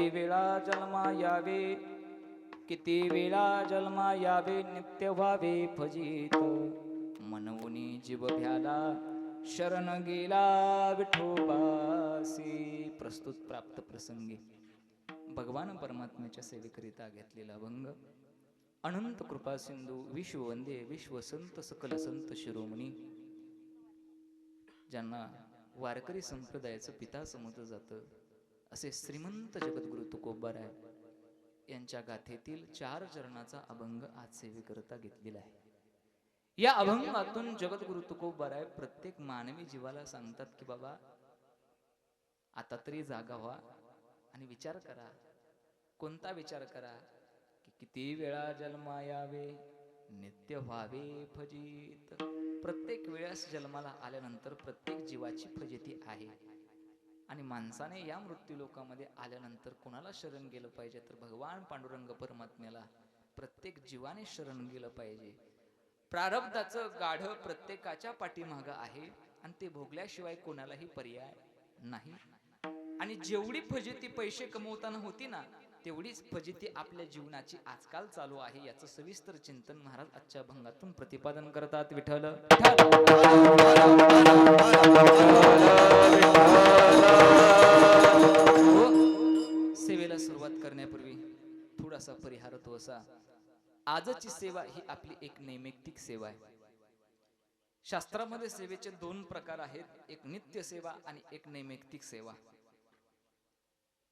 किती वेळा जन्मा यावे, किती वेळा जन्मा यावे, नित्य व्हावे फजित. मनवुनी जीव भ्याला, शरण गेला विठोबासी. प्रस्तुत प्राप्त प्रसंगी भगवान परमात्म्याच्या सेवेकरिता घेतलेला अभंग. अनंत कृपा सिंधू विश्ववंदे विश्वसंत सकल संत शिरोमणी, ज्यांना वारकरी संप्रदायाचं पिता समजलं जातं असे श्रीमंत जगद्गुरु तुकोबाराय यांच्या गाथेतील 4 चरणाचा अभंग आज सेवेकरता घेतलेला आहे. या अभंगातून जगद्गुरु तुकोबाराय प्रत्येक मानवी जीवाला सांगतात की बाबा, आता तरी जागा व्हा आणि विचार करा. कोणता विचार करा? की किती वेळा जन्मा यावे, नित्य व्हावे फजित. प्रत्येक वेळेस जन्माला आल्यानंतर प्रत्येक जीवाची फजिती आहे. आणि माणसाने या मृत्यू लोकामध्ये आल्यानंतर कोणाला शरण गेलं पाहिजे? तर भगवान पांडुरंग परमात्म्याला प्रत्येक जीवाने शरण गेलं पाहिजे. प्रारब्धाचं गाढ प्रत्येकाच्या पाठीमागं आहे आणि ते भोगल्याशिवाय कोणालाही पर्याय नाही. आणि जेवढी फजिती पैसे कमवताना होती ना, तेवढीच फजिती आपल्या जीवनाची आजकाल चालू आहे. याचं सविस्तर चिंतन महाराज आजच्या अभंगातून प्रतिपादन करतात. विठ्ठल सेवेला सुरुवात करण्यापूर्वी थोडासा परिहार असा. आजची सेवा ही आपली एक नैमित्तिक सेवा आहे. शास्त्रामध्ये सेवेचे 2 प्रकार आहेत, एक नित्य सेवा आणि एक नैमित्तिक सेवा.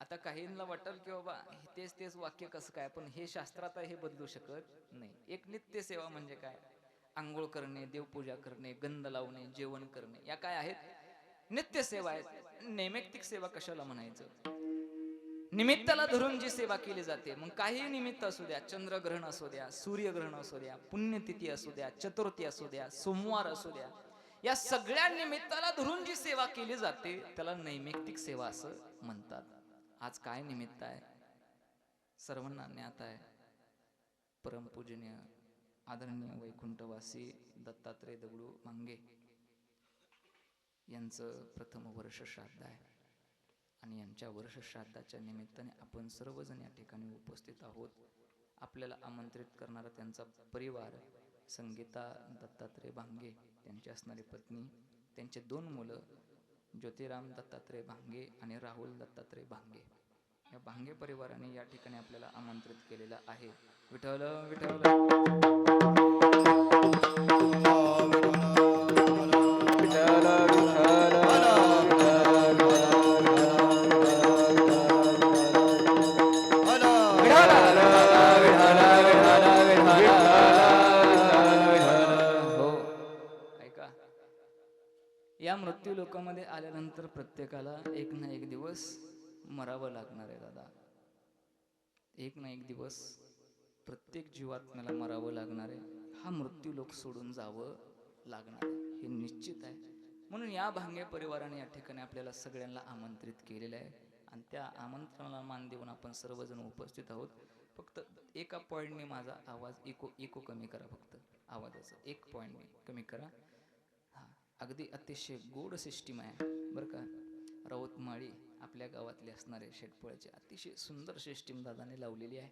आता काहींना वाटेल की बाबा तेच वाक्य कसं काय, पण हे शास्त्रात हे बदलू शकत नाही. एक नित्य सेवा म्हणजे काय? आंघोळ करणे, देवपूजा करणे, गंध लावणे, जेवण करणे, या काय आहेत? नित्य सेवा आहेत. नैमित्तिक सेवा कशाला म्हणायचं? निमित्ताला धरून जी सेवा केली जाते. मग काही निमित्त असू द्या, चंद्रग्रहण असू द्या, सूर्यग्रहण असू द्या, पुण्यतिथी असू द्या, चतुर्थी असू द्या, सोमवार असू द्या, या सगळ्या निमित्ताला धरून जी सेवा केली जाते त्याला नैमित्तिक सेवा असं म्हणतात. आज काय निमित्त आहे? सर्वांना ज्ञात आहे. परमपूजनीय आदरणीय वैकुंठवासी दत्तात्रय दगडू मांगे यांचं प्रथम वर्ष श्राद्ध आहे. आणि यांच्या वर्ष श्राद्धाच्या निमित्ताने आपण सर्वजण या ठिकाणी उपस्थित आहोत. आपल्याला आमंत्रित करणारा त्यांचा परिवार, संगीता दत्तात्रय भांगे, त्यांची असणारी पत्नी, त्यांचे 2 मुलं ज्योतिराम दत्तात्रय भांगे आणि राहुल दत्तात्रय भांगे, या भांगे परिवाराने या ठिकाणी आपल्याला आमंत्रित केलेलं आहे. विठ्ठल विठ्ठल या मृत्यू लोकांमध्ये आल्यानंतर प्रत्येकाला एक ना एक दिवस मरावं लागणार आहे दादा. एक ना एक दिवस प्रत्येक जीवात्म्याला मरावं लागणार आहे. हा मृत्यू लोक सोडून जावं लागणार आहे, हे निश्चित आहे. म्हणून या भांगे परिवाराने या ठिकाणी आपल्याला सगळ्यांना आमंत्रित केलेलं आहे. आणि त्या आमंत्रणाला मान देऊन आपण सर्वजण उपस्थित आहोत. फक्त एका पॉईंटने माझा आवाज इको कमी करा. फक्त आवाजाचं 1 पॉईंटने कमी करा. अगदी अतिशय गोड सिस्टीम आहे बरं का. राऊतमाळी आपल्या गावातले असणारे शेटपळचे अतिशय सुंदर सिस्टीम दादाने लावलेली आहे.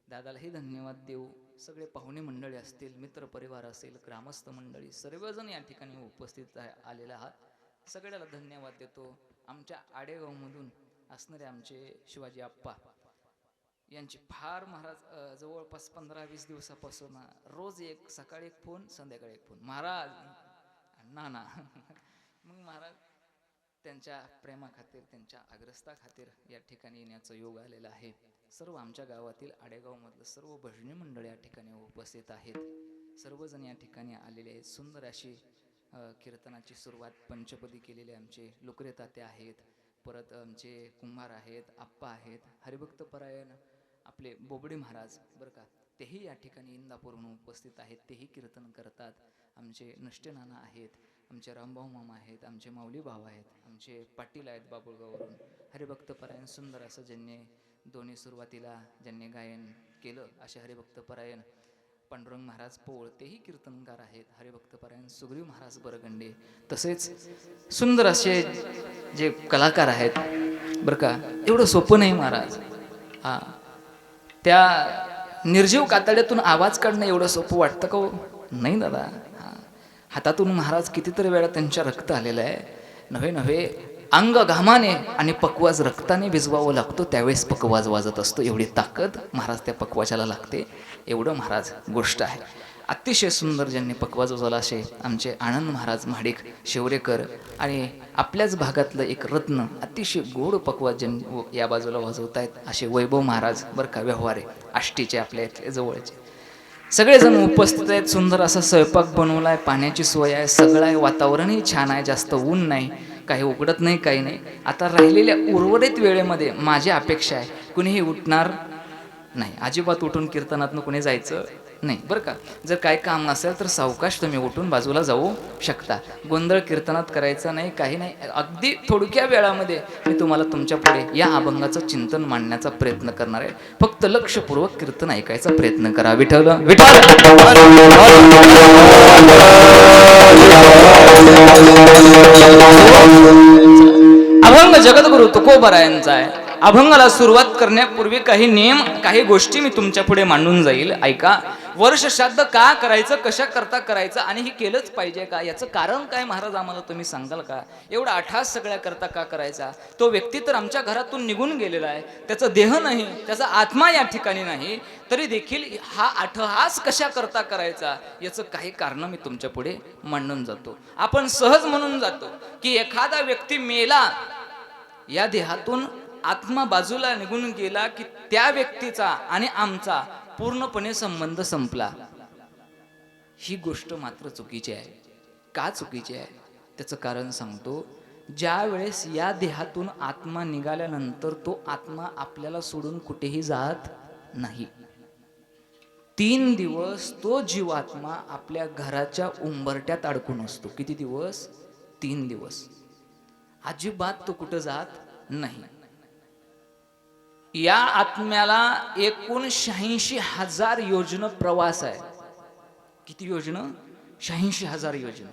दादालाही धन्यवाद देऊ. सगळे पाहुणे मंडळी असतील, मित्र परिवार असेल, ग्रामस्थ मंडळी, सर्वजण या ठिकाणी उपस्थित आलेले आहात. सगळ्याला धन्यवाद देतो. आमच्या आडेगावमधून असणारे आमचे शिवाजी आप्पा यांची फार महाराज जवळपास 15-20 दिवसापासून रोज सकाळी एक फोन, संध्याकाळी एक फोन, महाराज ना मग महाराज त्यांच्या प्रेमाखातीर, त्यांच्या आग्रस्ता खातीर या ठिकाणी येण्याचा योग आलेला आहे. सर्व आमच्या गावातील आडेगावमधलं सर्व भजनी मंडळ या ठिकाणी उपस्थित आहेत. सर्वजण या ठिकाणी आलेले आहेत. सुंदर अशी कीर्तनाची सुरुवात पंचपदी केलेले आमचे लुकरे ताते आहेत. परत आमचे कुंभार आहेत, आप्पा आहेत, हरिभक्त परायण आपले बोबडे महाराज बरं का, तेही या ठिकाणी इंदापूरहून उपस्थित आहेत. तेही कीर्तन करतात. आमचे नष्टे नाना आहेत, आमचे रामभाऊ मामा आहेत, आमचे माऊली भाव आहेत, आमचे पाटील आहेत बाबुळगाववरून. हरिभक्त परायण सुंदर असं ज्यांनी दोन्ही सुरुवातीला ज्यांनी गायन केलं असे हरिभक्त परायण पांडुरंग महाराज पोळ, तेही कीर्तनकार आहेत. हरिभक्त परायण सुग्रीव महाराज बरगंडे, तसेच सुंदर असे जे कलाकार आहेत बरं का. एवढं सोपं नाही महाराज. हा, त्या निर्जीव कातड्यातून आवाज काढणं एवढं सोपं वाटतं का हो? नाही दादा. हा, हातातून महाराज कितीतरी वेळा त्यांच्या रक्त आलेलं आहे. नव्हे नव्हे अंग घामाने आणि पकवाज रक्ताने भिजवावं लागतो, त्यावेळेस पकवाज वाजत असतो. एवढी ताकद महाराज त्या पकवाजाला लागते. एवढं महाराज गोष्ट आहे. अतिशय सुंदर ज्यांनी पकवाज वाजवला असे आमचे आनंद महाराज महाडिक शिवरेकर, आणि आपल्याच भागातलं एक रत्न अतिशय गोड पकवाज ज्यांनी या बाजूला वाजवत आहेत असे वैभव महाराज बरं का, व्यवहारे आष्टीचे आपल्या इथले जवळचे. सगळेजण उपस्थित आहेत. सुंदर असा स्वयंपाक बनवला आहे, पाण्याची सोय आहे, सगळं आहे, वातावरणही छान आहे, जास्त ऊन नाही, काही उघडत नाही, काही नाही. आता राहिलेल्या उर्वरित वेळेमध्ये माझी अपेक्षा आहे कुणीही उठणार नाही, अजिबात उठून कीर्तनातनं कुणी जायचं नाही बरं का. जर काय काम नसेल तर सावकाश तुम्ही उठून बाजूला जाऊ शकता. गोंधळ कीर्तनात करायचा नाही, काही नाही. अगदी थोडक्या वेळामध्ये मी तुम्हाला तुमच्या पुढे या अभंगाचं चिंतन मांडण्याचा प्रयत्न करणार आहे. फक्त लक्षपूर्वक कीर्तन ऐकायचा प्रयत्न करा. विठ्ठल विठ्ठल. अभंग जगद्गुरु तुकोबरायांचा आहे. अभंगाला सुरुवात करण्यापूर्वी काही नियम, काही गोष्टी मी तुमच्या पुढे मांडून जाईल. ऐका. वर्ष श्राद्ध का करायचं, कशा करता करायचं आणि हे केलंच पाहिजे का, याचं कारण काय महाराज आम्हाला तुम्ही सांगाल का? एवढा अठास सगळ्या करता का करायचा? तो व्यक्ती तर आमच्या घरातून निघून गेलेला आहे, त्याचा देह नाही, त्याचा आत्मा या ठिकाणी नाही, तरी देखील हा अठहास कशा करता करायचा याचं काही कारण मी तुमच्या पुढे मांडून जातो. आपण सहज म्हणून जातो की एखादा व्यक्ती मेला, या देहातून आत्मा बाजूला निघून गेला की त्या व्यक्तीचा आणि आमचा पूर्णपणे संबंध संपला. ही गोष्ट मात्र चुकीची आहे. का चुकीची आहे त्याचं कारण सांगतो. ज्या वेळेस या देहातून आत्मा निघाल्यानंतर तो आत्मा आपल्याला सोडून कुठेही जात नाही. 3 दिवस तो जीवात्मा आपल्या घराच्या उंबरट्यात अडकून असतो. किती दिवस? 3 दिवस. अजिबात तो कुठं जात नाही. या आत्म्याला एकूण 86,000 योजन प्रवास आहे. किती योजन? 86,000 योजन.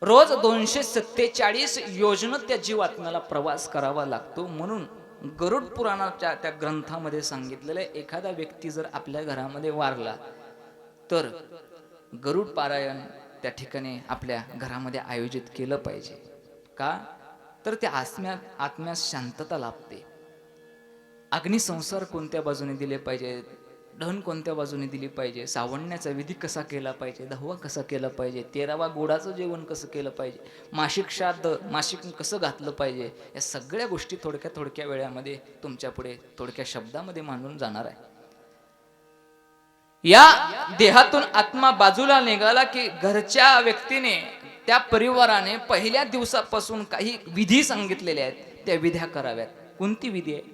रोज 247 योजन त्या जीवात्म्याला प्रवास करावा लागतो. म्हणून गरुड पुराणाच्या त्या ग्रंथामध्ये सांगितलेलं आहे, एखादा व्यक्ती जर आपल्या घरामध्ये वारला तर गरुड पारायण त्या ठिकाणी आपल्या घरामध्ये आयोजित केलं पाहिजे. का? तर त्या आत्म्यास शांतता लाभते. अग्निसंस्कार कोणत्या बाजूने दिले पाहिजे, ढण कोणत्या बाजूने दिली पाहिजे, सावण्याचा विधी कसा केला पाहिजे, दहवा कसा केला पाहिजे, 13वा गोडाचं जेवण कसं केलं पाहिजे, मासिक श्राद्ध मासिक कसं घातलं पाहिजे, या सगळ्या गोष्टी थोडक्या वेळामध्ये तुमच्या पुढे थोडक्या शब्दामध्ये मांडून जाणार आहे. या देहातून आत्मा बाजूला निघाला की घरच्या व्यक्तीने, त्या परिवाराने पहिल्या दिवसापासून काही विधी सांगितलेले आहेत, त्या विध्या कराव्यात. कोणती विधी आहे?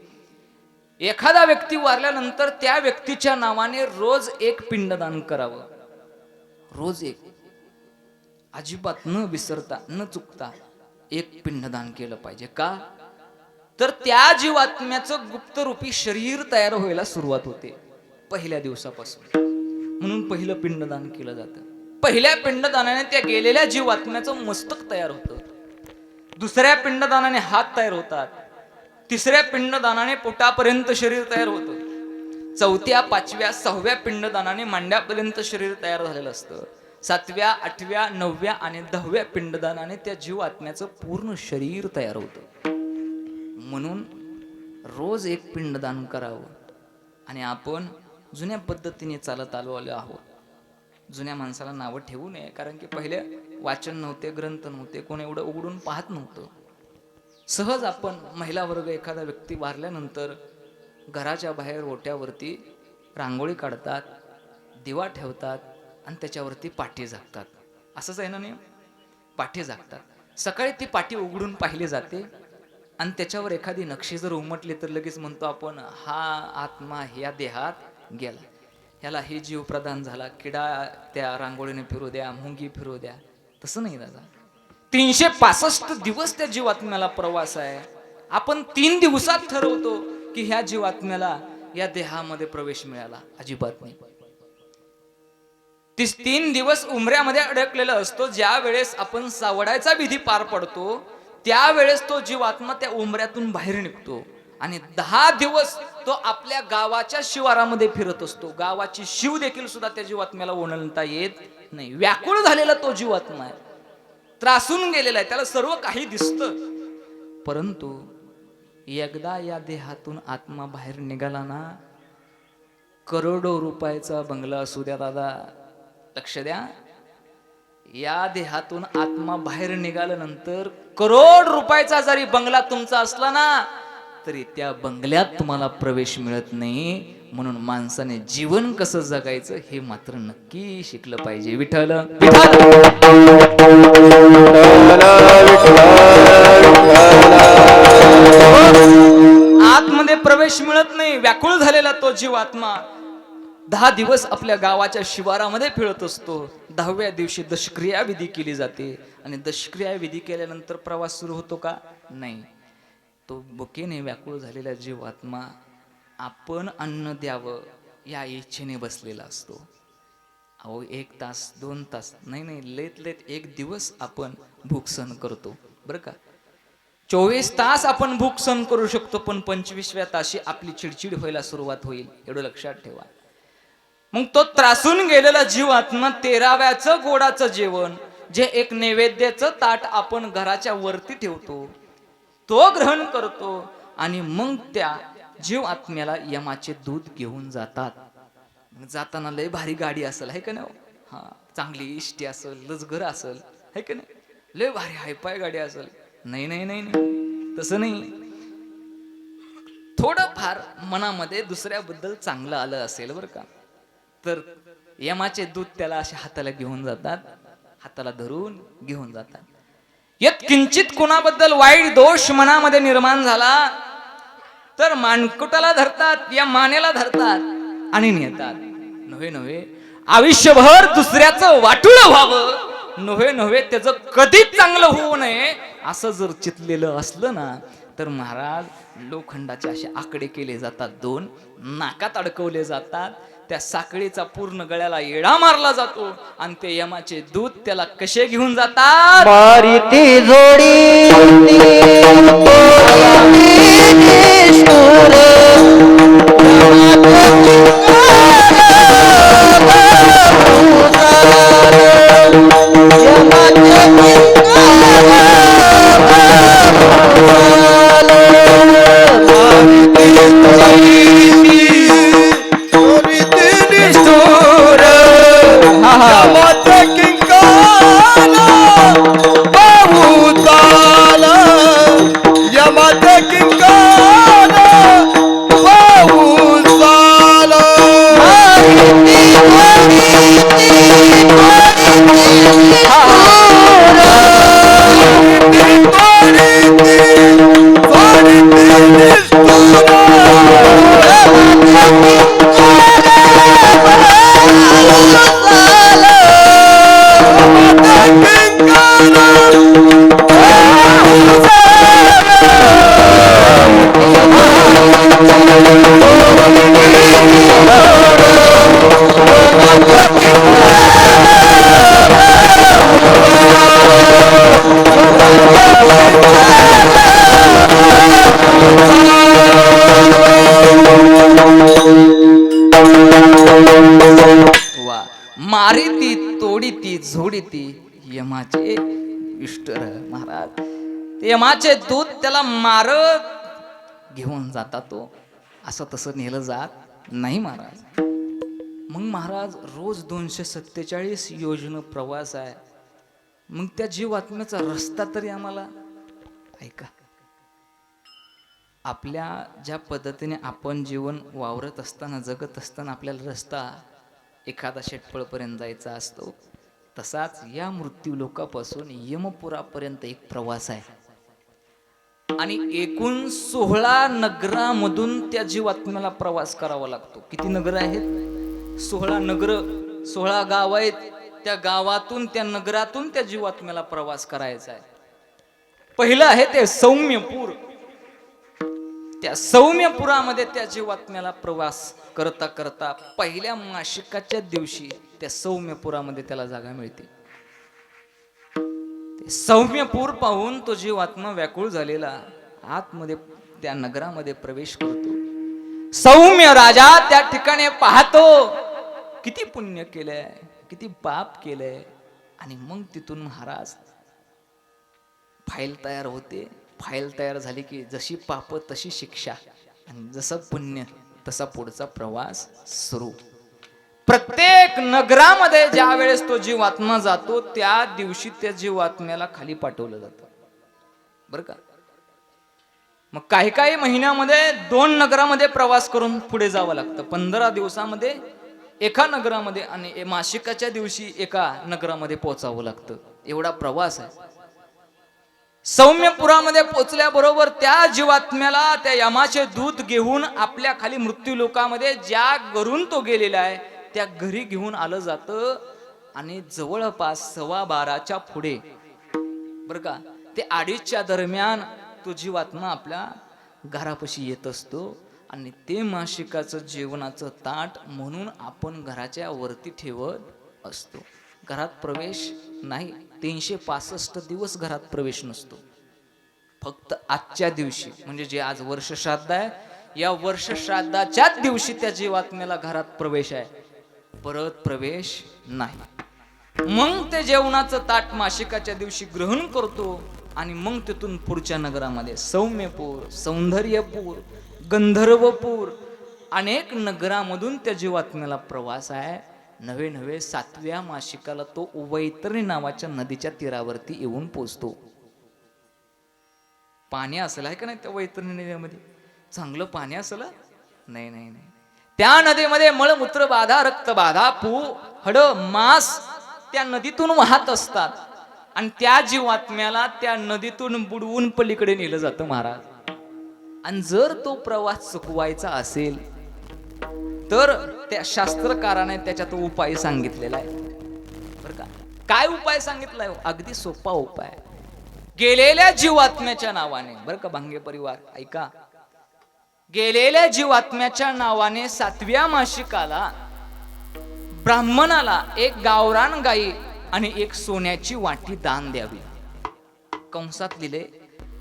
एखादा व्यक्ती वारल्यानंतर त्या व्यक्तीच्या नावाने रोज एक पिंडदान करावं. रोज एक, अजिबात न विसरता न चुकता एक पिंडदान केलं पाहिजे. का? तर त्या जीवात्म्याचं गुप्तरूपी शरीर तयार व्हायला सुरुवात होते पहिल्या दिवसापासून. म्हणून पहिलं पिंडदान केलं जातं. पहिल्या पिंडदानाने त्या गेलेल्या जीवात्म्याचं मस्तक तयार होतं. दुसऱ्या पिंडदानाने हात तयार होतात. तिसऱ्या पिंडदानाने पोटापर्यंत शरीर तयार होतं. चौथ्या, 5व्या, 6व्या पिंडदानाने मांड्यापर्यंत शरीर तयार झालेलं असतं. 7व्या, 8व्या, 9व्या आणि 10व्या पिंडदानाने त्या जीवात्म्याचं पूर्ण शरीर तयार होतं. म्हणून रोज एक पिंडदान करावं. आणि आपण जुन्या पद्धतीने चालत आलो आहोत. जुन्या माणसाला नावं ठेवू नये, कारण की पहिले वाचन नव्हते, ग्रंथ नव्हते, कोण एवढं उघडून पाहत नव्हतं. सहज आपण महिला वर्ग एखादा व्यक्ती वारल्यानंतर घराच्या बाहेर ओट्यावरती रांगोळी काढतात, दिवा ठेवतात आणि त्याच्यावरती पाठी झाकतात. असंच आहे ना नियम? पाठी झाकतात. सकाळी ती पाठी उघडून पाहिली जाते आणि त्याच्यावर एखादी नक्षी जर उमटली तर लगेच म्हणतो आपण, हा आत्मा ह्या देहात गेला, ह्याला हे जीव प्रदान झाला. किडा त्या रांगोळीने फिरू द्या, मुंगी फिरू द्या. तसं नाही दादा. 365 दिवस त्या जीवात्म्याला प्रवास आहे. आपण 3 दिवसात ठरवतो की ह्या जीवात्म्याला या देहामध्ये प्रवेश मिळाला. अजिबात नाही. 3 दिवस उमऱ्यामध्ये अडकलेला असतो. ज्या वेळेस आपण सावडायचा विधी पार पडतो त्यावेळेस तो जीवात्मा त्या उमऱ्यातून बाहेर निघतो आणि 10 दिवस तो आपल्या गावाच्या शिवारामध्ये फिरत असतो. गावाची शिव देखील सुद्धा त्या जीवात्म्याला ओळखता येत नाही. व्याकुळ झालेला तो जीवात्मा आहे, त्रासून गेलेला आहे, त्याला सर्व काही दिसतं. परंतु एकदा या देहातून आत्मा बाहेर निघाला ना, करोडो रुपयाचा बंगला असू द्या दादा, लक्ष द्या, या देहातून आत्मा बाहेर निघाल्यानंतर करोड रुपयाचा जरी बंगला तुमचा असला ना, तरी त्या बंगल्यात तुम्हाला प्रवेश मिळत नाही. म्हणून माणसाने जीवन कसं जगायचं हे मात्र नक्की शिकलं पाहिजे. विठ्ठल आतमध्ये प्रवेश मिळत नाही. व्याकुळ झालेला तो जीवात्मा 10 दिवस आपल्या गावाच्या शिवारामध्ये फिरत असतो. 10व्या दिवशी दशक्रिया विधी केली जाते आणि दशक्रिया विधी केल्यानंतर प्रवास सुरू होतो का? नाही. तो भुकेने व्याकुळ झालेला जीवात्मा आपण अन्न द्यावं या इच्छेने बसलेला असतो. अहो 1 तास 2 तास नाही, लेत 1 दिवस आपण भूक सहन करतो बरं का. 24 तास आपण भूक सहन करू शकतो, पण 25व्या ताशी आपली चिडचिड व्हायला सुरुवात होईल, एवढं लक्षात ठेवा. मग तो त्रासून गेलेला जीवात्मा 13व्याचं गोडाचं जेवण, जे एक नैवेद्याचं ताट आपण घराच्या वरती ठेवतो, तो ग्रहण करतो आणि मग त्या जीव आत्म्याला यमाचे दूध घेऊन जातात. जाताना लय भारी गाडी असेल, है का नाही? हा, चांगली इष्टी असेल, लजगर असेल, है का नाही? लय भारी हायपाय गाडी असेल. नाही, तसं नाही. थोडं फार मनामध्ये दुसऱ्याबद्दल चांगलं आलं असेल बरं का, तर यमाचे दूत त्याला असे हाताला घेऊन जातात, हाताला धरून घेऊन जातात. यात किंचित कुणाबद्दल वाईट दोष मनामध्ये निर्माण झाला तर मानकुटाला धरतात, या मानेला धरतात आणि नेतात. नव्हे आयुष्यभर दुसऱ्याचं वाटुळ व्हावं, नव्हे त्याचं कधीच चांगलं होऊ नये असं जर चितलेलं असलं ना, तर महाराज लोखंडाचे असे आकडे केले जातात, 2 नाकात अडकवले जातात. त्या साखळीचा पूर्ण गळ्याला येडा मारला जातो आणि ते यमाचे दूत त्याला कसे घेऊन जातात? मारिती जोडी मारिती तोडीती झोडीती यमाचे इष्ट महाराज. यमाचे दूत त्याला मारत घेऊन जातात. तो असं तसं नेलं जात नाही महाराज. मग महाराज रोज 247 योजन प्रवास आहे. मग त्या जीवात्म्याचा रस्ता तरी आम्हाला ऐका. आपल्या ज्या पद्धतीने आपण जीवन वावरत असताना जगत असताना आपल्याला रस्ता एखादा शेटपळपर्यंत जायचा असतो, तसाच या मृत्यू लोकापासून यमपुरापर्यंत एक प्रवास आहे आणि एकूण 16 नगरामधून त्या जीवात्म्याला प्रवास करावा लागतो. किती नगर आहेत? 16 नगर, 16 गाव आहेत. त्या गावातून त्या नगरातून त्या जीवात्म्याला प्रवास करायचा आहे. पहिलं आहे ते सौम्यपूर. त्या सौम्यपुरामध्ये त्या जीवात्म्याला प्रवास करता करता पहिल्या मासिकाच्या दिवशी त्या सौम्यपुरामध्ये त्याला जागा मिळते. ते सौम्यपूर पाहून तो जीवात्मा व्याकुळ झालेला आतमध्ये त्या नगरामध्ये प्रवेश करतो. सौम्य राजा त्या ठिकाणी पाहतो किती पुण्य केलंय, किती पाप केलंय, आणि मग तिथून महाराज फाईल तयार होते. फाईल तयार झाली की जशी पाप तशी शिक्षा, आणि जसं पुण्य तसा पुढचा प्रवास सुरू. प्रत्येक नगरामध्ये ज्या वेळेस तो जीवात्मा जातो त्या दिवशी त्या जीवात्म्याला खाली पाठवलं जातं, बरं का. मग काही काही महिन्यामध्ये 2 नगरामध्ये प्रवास करून पुढे जावं लागतं. 15 दिवसामध्ये एका नगरामध्ये आणि मासिकाच्या दिवशी एका नगरामध्ये पोहोचावं लागतं. एवढा प्रवास आहे. सौम्यपुरामध्ये पोचल्याबरोबर त्या जीवात्म्याला त्या यमाचे दूत घेऊन आपल्या खाली मृत्यू लोकामध्ये ज्या घरून तो गेलेला आहे त्या घरी घेऊन आलं जातं. आणि जवळपास 12:15च्या पुढे, बरं का, ते 2:30च्या दरम्यान तो जीवात्मा आपल्या घरापाशी येत असतो. आणि ते मासिकाचं जेवणाचं ताट म्हणून आपण घराच्या वरती ठेवत असतो. घरात प्रवेश नाही. 365 दिवस घरात प्रवेश नसतो. फक्त आजच्या दिवशी, म्हणजे जे आज वर्ष श्राद्ध आहे, या वर्ष श्राद्धाच्याच दिवशी त्या जीवात्म्याला घरात प्रवेश आहे, परत प्रवेश नाही. मग ते जेवणाचं ताट मासिकाच्या दिवशी ग्रहण करतो. आणि मग तिथून पुढच्या नगरामध्ये सौम्यपूर, सौंदर्यपूर, गंधर्वपूर, अनेक नगरामधून त्या जीवात्म्याला प्रवास आहे. नवे 7व्या मासिकाला तो वैतरणी नावाच्या नदीच्या तीरावरती येऊन पोचतो. पाणी असलं आहे का नाही त्या वैतरणी नदीमध्ये? चांगलं पाणी असलं? नाही. त्या नदीमध्ये मळमूत्र बाधा, रक्तबाधा, पू, हड, मांस त्या नदीतून वाहत असतात. आणि त्या जीवात्म्याला त्या नदीतून बुडवून पलीकडे नेलं जातं महाराज. आणि जर तो प्रवास चुकवायचा असेल तर त्या शास्त्रकाराने त्याच्यात उपाय सांगितलेला आहे, बरं का. काय उपाय सांगितलाय? अगदी सोपा उपाय. गेलेल्या जीवात्म्याच्या नावाने, बरं का भांगे परिवार ऐका, गेलेल्या जीवात्म्याच्या नावाने 7व्या मासिकाला ब्राह्मणाला एक गावरान गाई आणि एक सोन्याची वाटी दान द्यावी. कंसात लिहिले,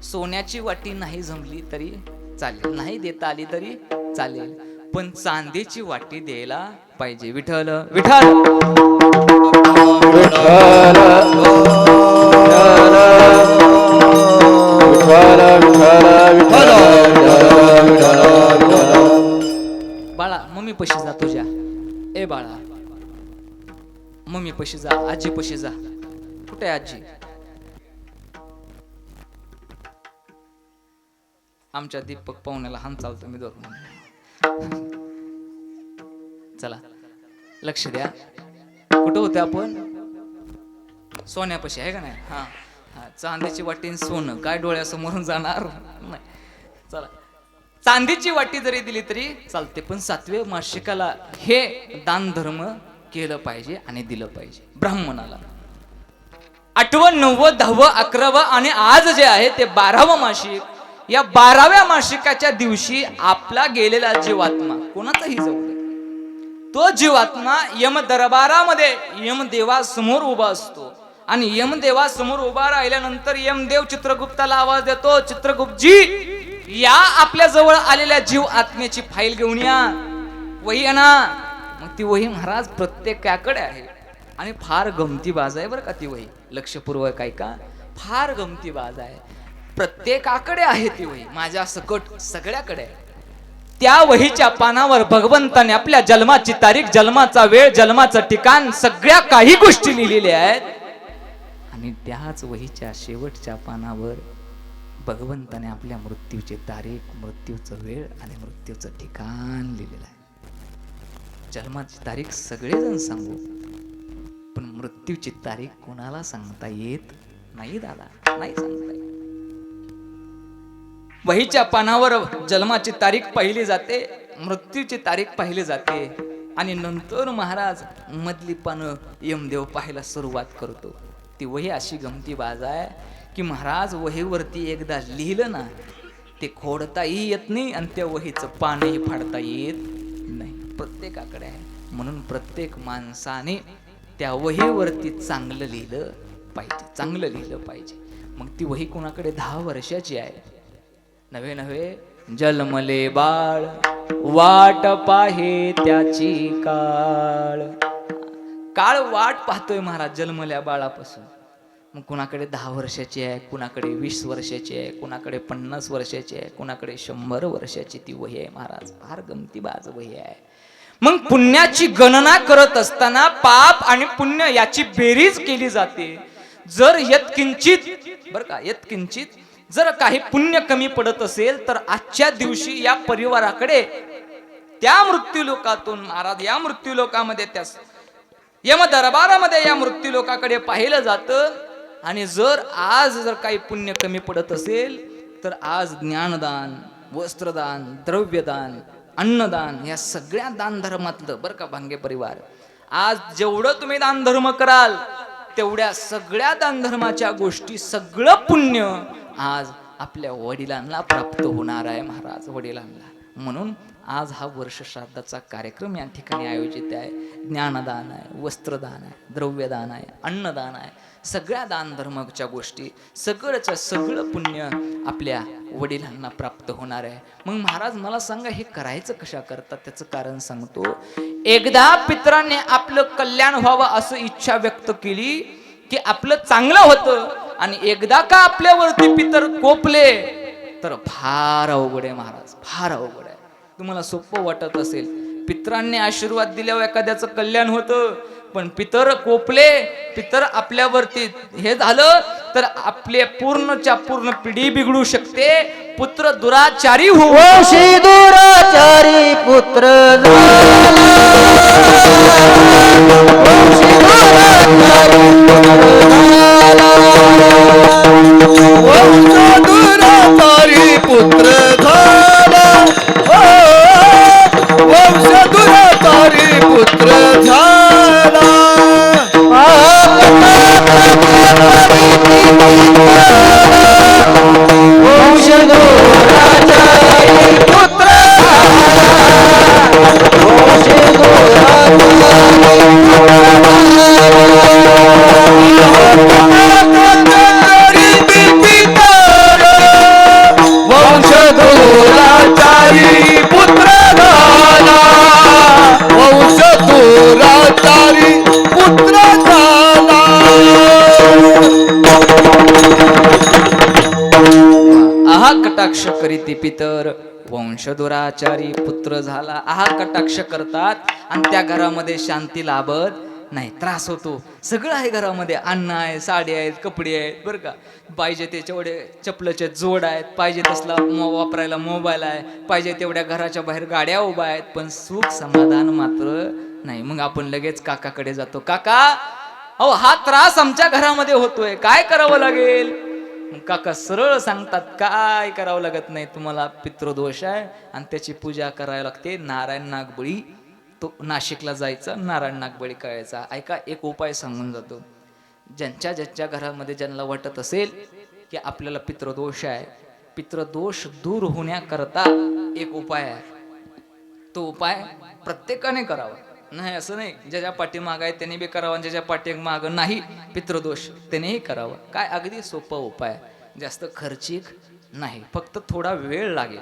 सोन्याची वाटी नाही जमली तरी चालेल, नाही देता आली तरी चालेल, पण चांदीची वाटी द्यायला पाहिजे. विठ्ठल विठ्ठल बाळा, मम्मी पशी जा तुझ्या. ए बाळा, मम्मी पशी जा, आजी पशी जा. कुठे आहे आजी? आमच्या दीपक पाहुण्याला हान चालतो मी धरून. चला लक्ष द्या. कुठं होते आपण? सोन्यापाशी आहे का नाही? हा, चांदीची वाटी सोनं काय डोळ्यासमोरून जाणार नाही. चला, चांदीची वाटी जरी दिली तरी चालते, पण 7व्या मासिकाला हे दान धर्म केलं पाहिजे आणि दिलं पाहिजे ब्राह्मणाला. 8वं 9वं 10वं 11वं आणि आज जे आहे ते 12वं मासिक. या 12व्या मासिकाच्या दिवशी आपला गेलेला जीवात्मा, कोणाचाही जाऊ दे, तो जीवात्मा यम दरबारामध्ये यमदेवासमोर उभा असतो. आणि यमदेवासमोर उभा राहिल्यानंतर यमदेव चित्रगुप्ताला आवाज देतो, चित्रगुप्तजी या आपल्या जवळ आलेल्या जीव आत्म्याची फाईल घेऊन या, वही आणा. मग ती वही महाराज प्रत्येकाकडे आहे आणि फार गमतीबाज आहे, बरं का. ती वही लक्षपूर्वक ऐका, फार गमतीबाज आहे. प्रत्येकाकडे आहे ती वही, माझ्या सकट सगळ्याकडे आहे. त्या वहीच्या पानावर भगवंताने आपल्या जन्माची तारीख, जन्माचा वेळ, जन्माचं ठिकाण, सगळ्या काही गोष्टी लिहिलेल्या आहेत. आणि त्याच वहीच्या शेवटच्या पानावर भगवंताने आपल्या मृत्यूची तारीख, मृत्यूचं वेळ आणि मृत्यूचं ठिकाण लिहिलेलं आहे. जन्माची तारीख सगळेजण सांगू, पण मृत्यूची तारीख कोणाला सांगता येत नाही दादा, नाही सांगता येत. वहीच्या पानावर जन्माची तारीख पाहिली जाते, मृत्यूची तारीख पाहिली जाते, आणि नंतर महाराज मधली पानं यमदेव पाहायला सुरुवात करतो. ती वही अशी गमतीबाज आहे की महाराज वहीवरती एकदा लिहिलं ना, ते खोडताही येत नाही आणि त्या वहीचं पानही फाडता येत नाही. प्रत्येकाकडे आहे. म्हणून प्रत्येक माणसाने त्या वहीवरती चांगलं लिहिलं पाहिजे, चांगलं लिहिलं पाहिजे. मग ती वही कोणाकडे 10 वर्षाची आहे. नवे जन्मले बाळ वाट पाहे त्याची काळ. काळ वाट पाहतोय महाराज जन्मल्या बाळापासून. मग कुणाकडे 10 वर्षाची आहे, कुणाकडे 20 वर्षाची आहे, कुणाकडे 50 वर्षाची आहे, कुणाकडे 100 वर्षाची ती वही आहे महाराज. फार गमतीबाज वही आहे. मग पुण्याची गणना करत असताना पाप आणि पुण्य याची बेरीज केली जाते. जर यत्किंचित बरं का, यत्किंचित जर काही पुण्य कमी पडत असेल तर आजच्या दिवशी या परिवाराकडे त्या मृत्यू लोकातून महाराज, या मृत्यू लोकामध्ये त्या यम दरबारामध्ये या मृत्यू लोकाकडे पाहिलं जातं. आणि जर आज जर काही पुण्य कमी पडत असेल तर आज ज्ञानदान, वस्त्रदान, द्रव्यदान, अन्नदान या सगळ्या दान धर्मातलं बरं का भांगे परिवार, आज जेवढं तुम्ही दान धर्म कराल तेवढ्या सगळ्या दान धर्माच्या गोष्टी, सगळं पुण्य आज आपल्या वडिलांना प्राप्त होणार आहे महाराज, वडिलांना. म्हणून आज हा वर्ष श्राद्धाचा कार्यक्रम या ठिकाणी आयोजित आहे. ज्ञानदान आहे, वस्त्रदान आहे, द्रव्यदान आहे, अन्नदान आहे, सगळ्या दान धर्माच्या गोष्टी, सगळंच्या सगळं पुण्य आपल्या वडिलांना प्राप्त होणार आहे. मग महाराज मला सांगा, हे करायचं कशा करतात? त्याचं कारण सांगतो. एकदा पितरांनी आपलं कल्याण व्हावं असं इच्छा व्यक्त केली की आपलं चांगलं होतं, आणि एकदा का आपल्यावरती पितर कोपले तर फार अवघड आहे महाराज, फार अवघड आहे. तुम्हाला सोपं वाटत असेल, पितरांनी आशीर्वाद दिल्यावर एखाद्याचं कल्याण होतं, पण पितर कोपले, पितर आपल्यावरती हे झालं तर आपले पूर्णच्या पूर्ण पिढी बिघडू शकते. पुत्र दुराचारी होऊ, दुराचारी पुत्र दुराचारी पुत्र झाला, वंश दुराचारी पुत्र झाला. वंश दुराचारी पुत्र वंश दुराचारी पुत्र झाला, वंश दुराचारी पुत्र झाला. आहा कटाक्ष करीती पितर, वंश दुराचारी पुत्र झाला. आहा कटाक्ष करतात आणि त्या घरामध्ये शांती लाभत नाही, त्रास होतो. सगळं आहे घरामध्ये, अन्न आहे, साडी आहेत, कपडे आहेत बरं का, पाहिजे तेवढे चपलाचे जोड आहेत, पाहिजे तसला वापरायला मोबाईल आहे, पाहिजे तेवढ्या घराच्या बाहेर गाड्या उभ्या आहेत, पण सुख समाधान मात्र नाही. मग आपण लगेच काकाकडे जातो, काका अहो हा त्रास आमच्या घरामध्ये होतोय, काय करावं लागेल? मग काका सरळ सांगतात, काय करावं लागत नाही, तुम्हाला पितृदोष आहे आणि त्याची पूजा करायला लागते. नारायण नागबळी, तो नाशिकला जायचा, नारायण नागबळी करायचा. ऐका, एक उपाय सांगून जातो. ज्यांच्या ज्यांच्या घरामध्ये ज्यांना वाटत असेल की आपल्याला पितृदोष आहे, पितृदोष दूर होण्याकरता एक उपाय आहे. तो उपाय प्रत्येकाने करावा, नाही असं नाही. ज्याच्या पाठीमाग आहे त्याने बी करावा, ज्याच्या पाठीमाग नाही पितृदोष त्यानेही करावा. काय अगदी सोपा उपाय, जास्त खर्चिक नाही, फक्त थोडा वेळ लागेल.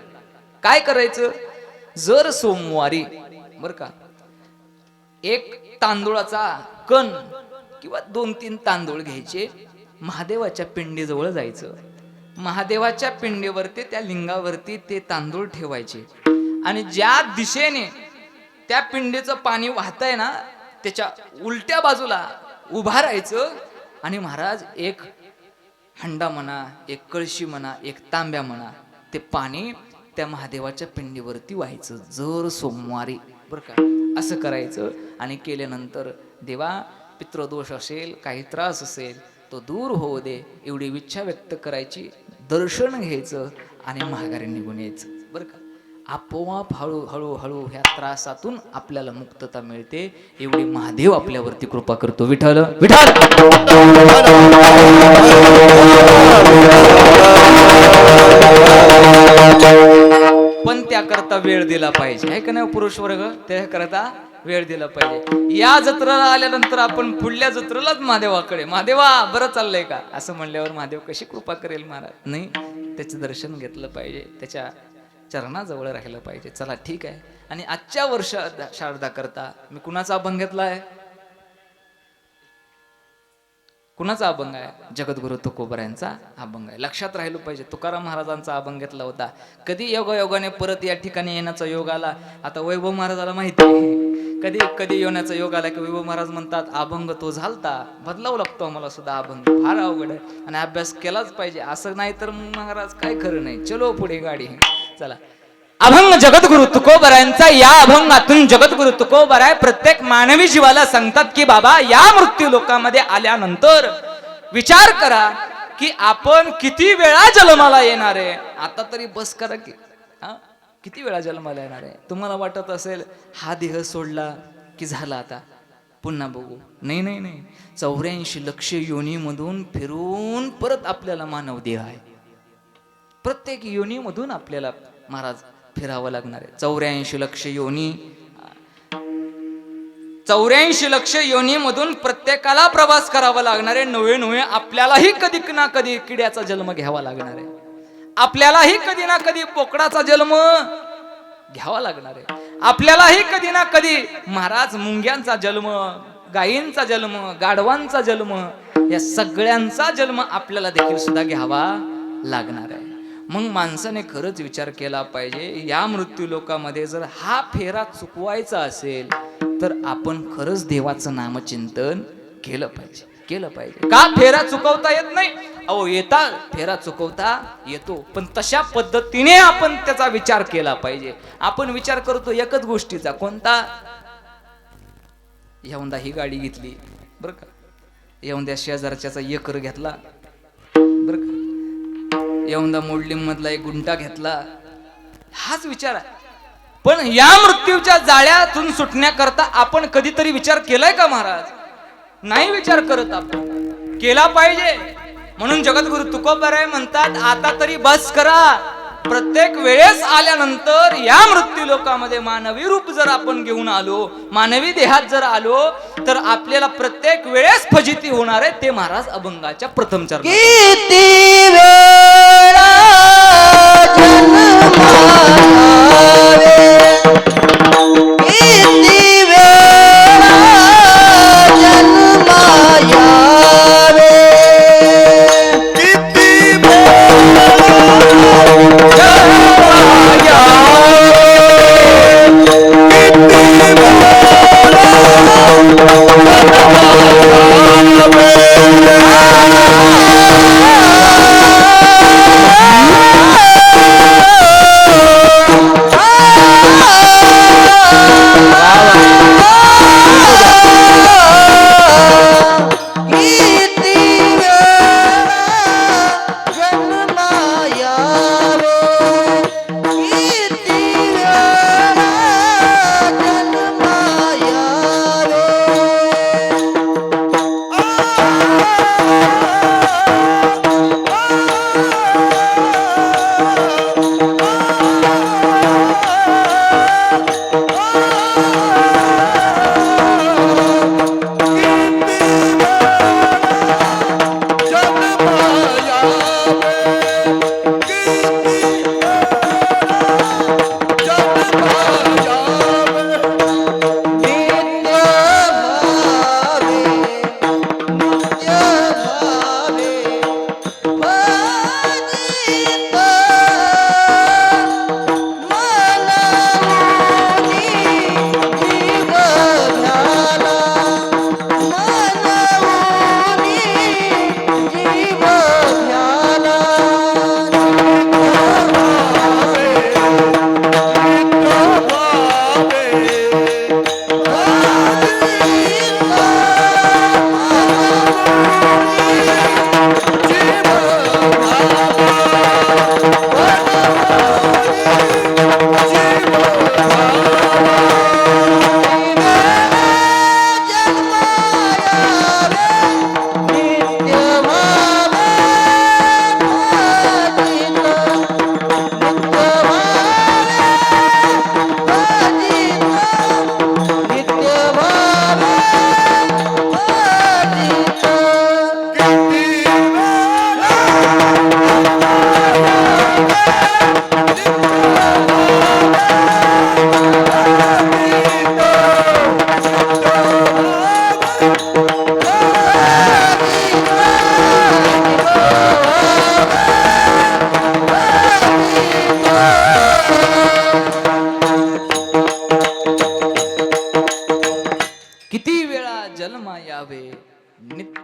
काय करायचं? जर सोमवारी बरं का एक तांदूळाचा कण किंवा 2-3 तांदूळ घ्यायचे, महादेवाच्या पिंडीजवळ जायचं, महादेवाच्या पिंडीवरती त्या लिंगावरती ते तांदूळ ठेवायचे, आणि ज्या दिशेने त्या पिंडीचं पाणी वाहतंय ना त्याच्या उलट्या बाजूला उभा राहायचं, आणि महाराज एक हंडा म्हणा, एक कळशी म्हणा, एक तांब्या म्हणा, ते पाणी त्या महादेवाच्या पिंडीवरती व्हायचं जर सोमवारी बरं का. असं करायचं, आणि केल्यानंतर देवा पितृदोष असेल, काही त्रास असेल तो दूर होऊ दे एवढी इच्छा व्यक्त करायची, दर्शन घ्यायचं आणि माघारी निघून यायचं बरं का. आपोआप हळूहळू हळू ह्या त्रासातून आपल्याला मुक्तता मिळते. एवढी महादेव आपल्यावरती कृपा करतो. विठ्ठल विठ्ठल. पण त्याकरता वेळ दिला पाहिजे, आहे का नाही पुरुष वर्ग? त्याकरता वेळ दिला पाहिजे. या जत्रेला आल्यानंतर आपण पुढल्या जत्रेलाच महादेवाकडे, महादेवा बरं चाललंय का असं म्हणल्यावर महादेव कशी कृपा करेल महाराज? नाही, त्याचं दर्शन घेतलं पाहिजे, त्याच्या चरणाजवळ राहिलं पाहिजे. चला ठीक आहे. आणि आजच्या वर्ष शारदा करता मी कुणाचा अभंग घेतलाय? कुणाचा अभंग आहे? जगद्गुरु तुकोबरायांचा अभंग आहे. लक्षात राहिलं पाहिजे. तुकाराम महाराजांचा अभंग घेतला होता. कधी योगायोगाने परत या ठिकाणी येण्याचा योग आला. आता वैभव महाराजाला माहिती आहे कधी कधी येण्याचा योग आला की वैभव महाराज म्हणतात अभंग तो झालता, बदलावं लागतो आम्हाला सुद्धा अभंग. फार अवघड आहे आणि अभ्यास केलाच पाहिजे. असं नाही तर महाराज काय खरं नाही. चलो पुढे गाडी. चला, अभंग जगद्गुरु तुकोबरायांचा. या अभंगातून जगद्गुरु तुकोबराय प्रत्येक मानवी जीवाला सांगतात की बाबा या मृत्यू लोकामध्ये आल्यानंतर विचार करा की आपण किती वेळा जन्माला येणार आहे. आता तरी बस करा की किती वेळा जन्माला येणार आहे. तुम्हाला वाटत असेल हा देह सोडला की झाला आता पुन्हा बघू. नाही नाही नाही, 84 लक्ष योनीमधून फिरून परत आपल्याला मानव देह आहे. प्रत्येक योनीमधून आपल्याला महाराज फिरावं लागणार आहे. 84 लक्ष योनी, 84 लक्ष योनीमधून प्रत्येकाला प्रवास करावा लागणार आहे. नवे नवे आपल्यालाही कधी ना कधी किड्याचा जन्म घ्यावा लागणार आहे. आपल्यालाही कधी ना कधी पोकडाचा जन्म घ्यावा लागणार आहे. आपल्यालाही कधी ना कधी महाराज मुंग्यांचा जन्म, गायींचा जन्म, गाढवांचा जन्म, या सगळ्यांचा जन्म आपल्याला देखील सुद्धा घ्यावा लागणार आहे. मग माणसाने खरंच विचार केला पाहिजे या मृत्यू लोकामध्ये जर हा फेरा चुकवायचा असेल तर आपण खरंच देवाचं नामचिंतन केलं पाहिजे. का फेरा चुकवता येत नाही? अहो येता, फेरा चुकवता येतो, पण तशा पद्धतीने आपण त्याचा विचार केला पाहिजे. आपण विचार करतो एकच गोष्टीचा, कोणता? यवंदा ही गाडी घेतली बरं का, यवंद्या शेजारच्याचा एकर घेतला बरं का, यवंदा मोडलिंग मधला एक गुंटा घेतला, हाच विचार आहे. पण या मृत्यूच्या जाळ्यातून सुटण्याकरता आपण कधीतरी विचार केलाय का महाराज? नाही विचार करत. आपण केला पाहिजे. म्हणून जगद्गुरु तुकोबराय म्हणतात आता तरी बस करा. प्रत्येक वेळेस आल्यानंतर या मृत्यू लोकामध्ये मानवी रूप जर आपण घेऊन आलो, मानवी देहात जर आलो, तर आपल्याला प्रत्येक वेळेस फजिती होणार आहे. ते महाराज अभंगाच्या प्रथम चरणात. किती वेळा जन्मावे, किती वेळा जन्मायावे, किती वेळा जन्मायावे, किती वेळा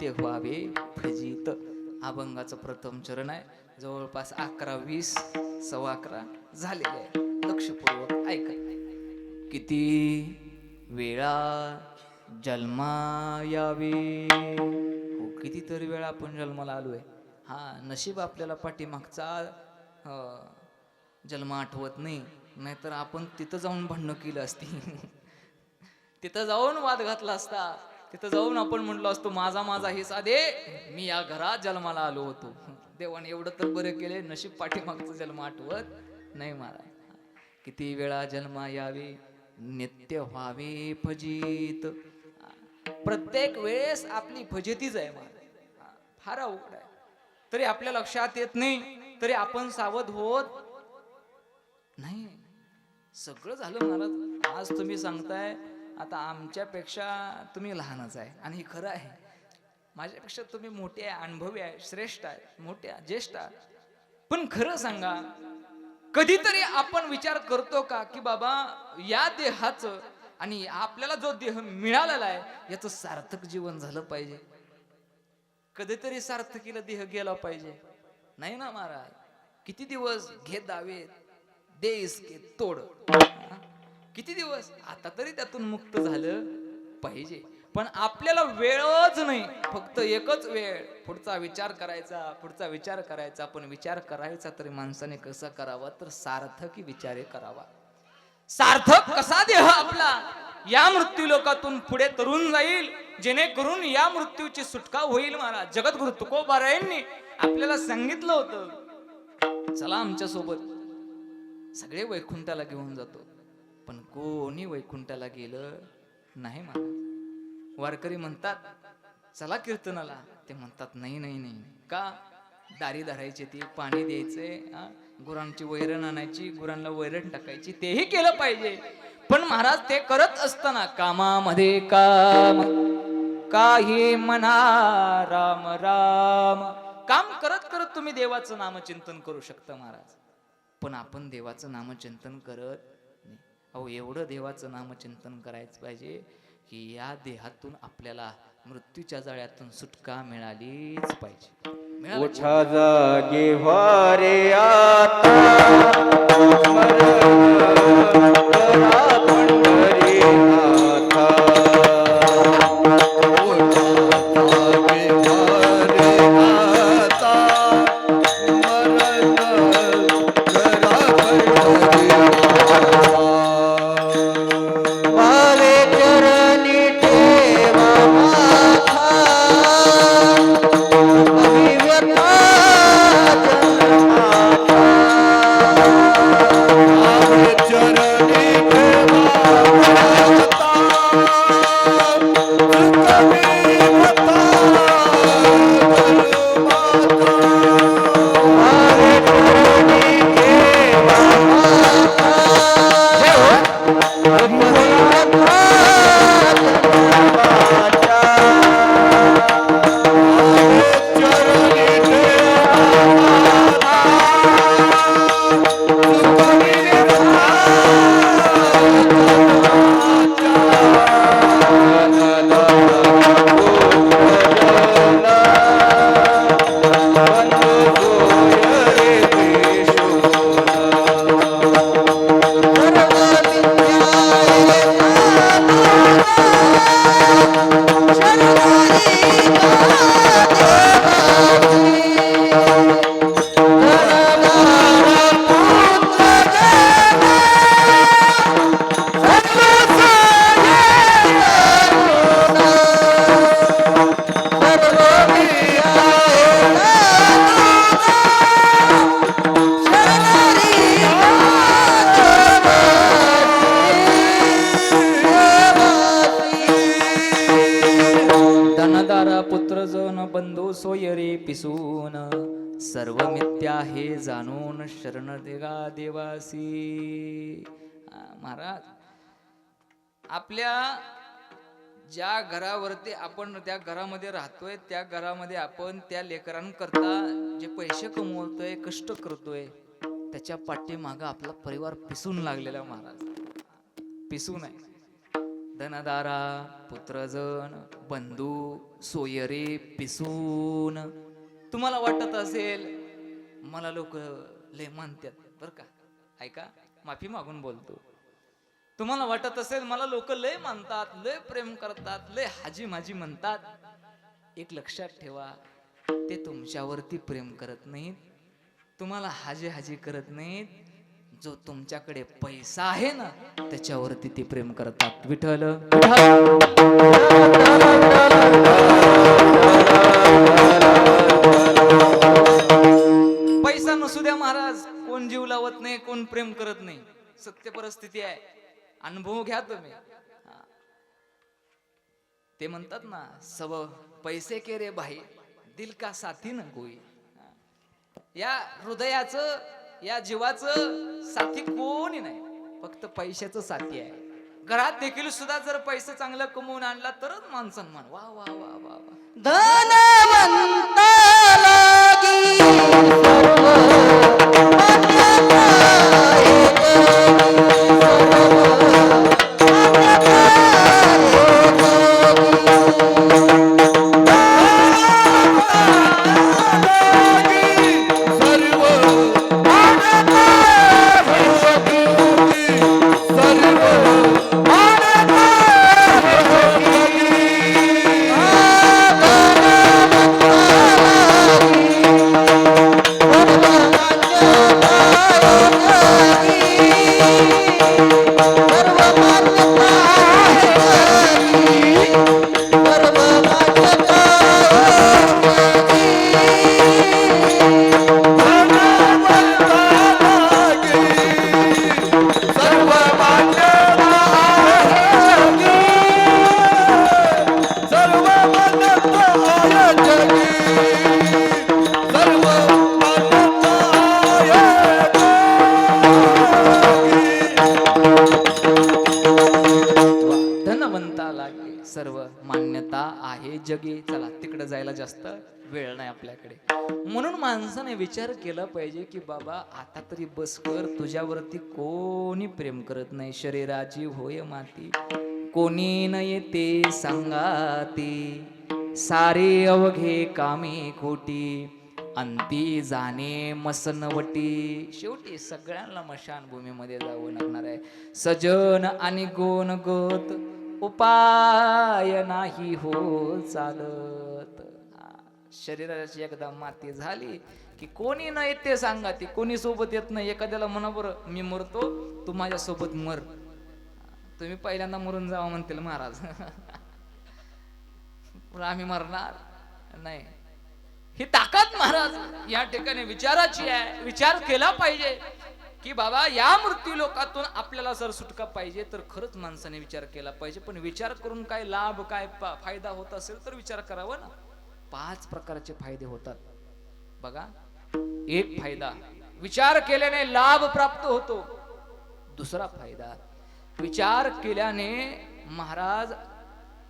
नित्य व्हावे फजित. अभंगाचं प्रथम चरण आहे. जवळपास 11:20 11:15 झालेले आहे. लक्षपूर्वक ऐका. किती वेळा जन्मा यावे. हो, कितीतरी वेळा आपण जन्माला आलोय. हा, नशीब आपल्याला पाठीमागचा जन्म आठवत नाही, नाहीतर आपण तिथं जाऊन भांडणं केलं असती. तिथं जाऊन वाद घातला असता. तिथं जाऊन आपण म्हटलो असतो माझा माझा हिस्सा दे, मी या घरात जन्माला आलो होतो. देवाने एवढं तर बरं केले, नशीब पाठीमागचा जन्म आठवत नाही महाराज. किती वेळा जन्मा यावे नित्य व्हावे फजित. प्रत्येक वेळेस आपली फजितीच आहे महाराज. फार अवघड आहे. तरी आपल्या लक्षात येत नाही, तरी आपण सावध होत नाही. सगळं झालं महाराज. आज तुम्ही सांगताय आता आमच्यापेक्षा तुम्ही लहानच आहे, आणि हे खरं आहे. माझ्यापेक्षा तुम्ही मोठे आहे, अनुभवी आहे, श्रेष्ठ आहे, मोठे आहे, ज्येष्ठ आहे. पण खरं सांगा, कधीतरी आपण विचार करतो का की बाबा या देहाचं आणि आपल्याला जो देह मिळालेला आहे याचं सार्थक जीवन झालं पाहिजे. कधीतरी सार्थकीला देह गेला पाहिजे. नाही ना महाराज. किती दिवस घे दावे देस के तोड. किती दिवस. आता तरी त्यातून मुक्त झालं पाहिजे. पण आपल्याला वेळच नाही, फक्त एकच वेळ. पुढचा विचार करायचा, पुढचा विचार करायचा. पण विचार करायचा तरी माणसाने कसा करावा, तर सार्थकी विचारे करावा. सार्थक कसा देह आपला या मृत्यू लोकातून पुढे तरुण जाईल, जेणेकरून या मृत्यूची सुटका होईल. महाराज जगद्गुरु तुकोबारायांनी आपल्याला सांगितलं होतं, चला आमच्या सोबत. सगळे वैकुंठाला घेऊन जातो, पण कोणी वैकुंठाला गेलं नाही महाराज. वारकरी म्हणतात चला कीर्तनाला, ते म्हणतात नाही नाही नाही. का? दारी धरायची, ती पाणी द्यायचंय, गुरांची वैरण आणायची, गुरांना वैरण टाकायची, तेही केलं पाहिजे. पण महाराज ते करत असताना कामामध्ये काम, काही मना राम राम. काम करत करत तुम्ही देवाचं नामचिंतन करू शकता महाराज. पण आपण देवाचं नामचिंतन करत नाही. अहो, एवढं देवाचं नामचिंतन करायचं पाहिजे की या देहातून आपल्याला मृत्यूच्या जाळ्यातून सुटका मिळालीच पाहिजे. ओछा जागे वारे आता भावे चरणी ठेवा माथा, अभिव्यथा पिसून सर्व मिथ्या हे जाणून शरण देगा देवासी. महाराज, आपल्या ज्या घरावरती आपण त्या घरामध्ये राहतोय, त्या घरामध्ये आपण त्या लेकरांकरता जे पैसे कमवतोय, कष्ट करतोय, त्याच्या पाठीमागं आपला परिवार पिसून लागलेला महाराज. पिसून आहे. धनदारा पुत्रजन बंधू सोयरे पिसून. तुम्हाला वाटत असेल मला लोक लय मानतात बर का, ऐका माफी मागून बोलतो. तुम्हाला वाटत असेल मला लोक लय मानतात, लय प्रेम करतात, लय हाजी माझी म्हणतात. एक लक्षात ठेवा, ते तुमच्यावरती प्रेम करत नाहीत, तुम्हाला हाजी हाजी करत नाहीत. जो तुमच्याकडे पैसा आहे ना त्याच्यावरती ते प्रेम करतात. विठ्ठल पैसा नसू द्या महाराज, कोण जीव लावत नाही, कोण प्रेम करत नाही. सत्य परिस्थिती आहे, अनुभव घ्या तुम्ही. ते म्हणतात ना, सब पैसे के रे भाई दिल का साथी न कोई. या हृदयाचं, या जीवाचं साथी कोणी नाही, फक्त पैशाचं साथी आहे. घरात देखील सुद्धा जर पैसे चांगलं कमवून आणला तरच मान सन्मान. वा वा वा वा वा. धनवंता लागी सर्व मान्यता आहे जगी. चला तिकडे जायला जास्त वेळ नाही आपल्याकडे. म्हणून माणसाने विचार केला पाहिजे की बाबा आता तरी बस कर, तुझ्यावरती कोणी प्रेम करत नाही. शरीराची होय माती, कोणी न येते सांगाती. सारे अवघे कामे खोटी, अंती जाणे मसनवटी. शेवटी सगळ्यांना मशानभूमीमध्ये जावं लागणार आहे. सजन आणि गोन गोत उपाय नाही हो चालत. शरीराची एकदा माती झाली की कोणी न येते सांगा ती, कोणी सोबत येत नाही. एखाद्याला म्हणा बरं मी मरतो, तू माझ्या सोबत मर. तुम्ही पहिल्यांदा मरून जावा म्हणतील महाराज. आम्ही मरणार नाही. ही ताकद महाराज या ठिकाणी विचाराची आहे. विचार केला पाहिजे की बाबा या मृत्यू लोकातून आपल्याला जर सुटका पाहिजे तर खरंच माणसाने विचार केला पाहिजे. पण विचार करून काय लाभ, काय फायदा होत असेल तर विचार करावा ना. 5 प्रकारचे फायदे होतात बघा. एक फायदा, विचार केल्याने लाभ प्राप्त होतो. दुसरा फायदा, विचार केल्याने महाराज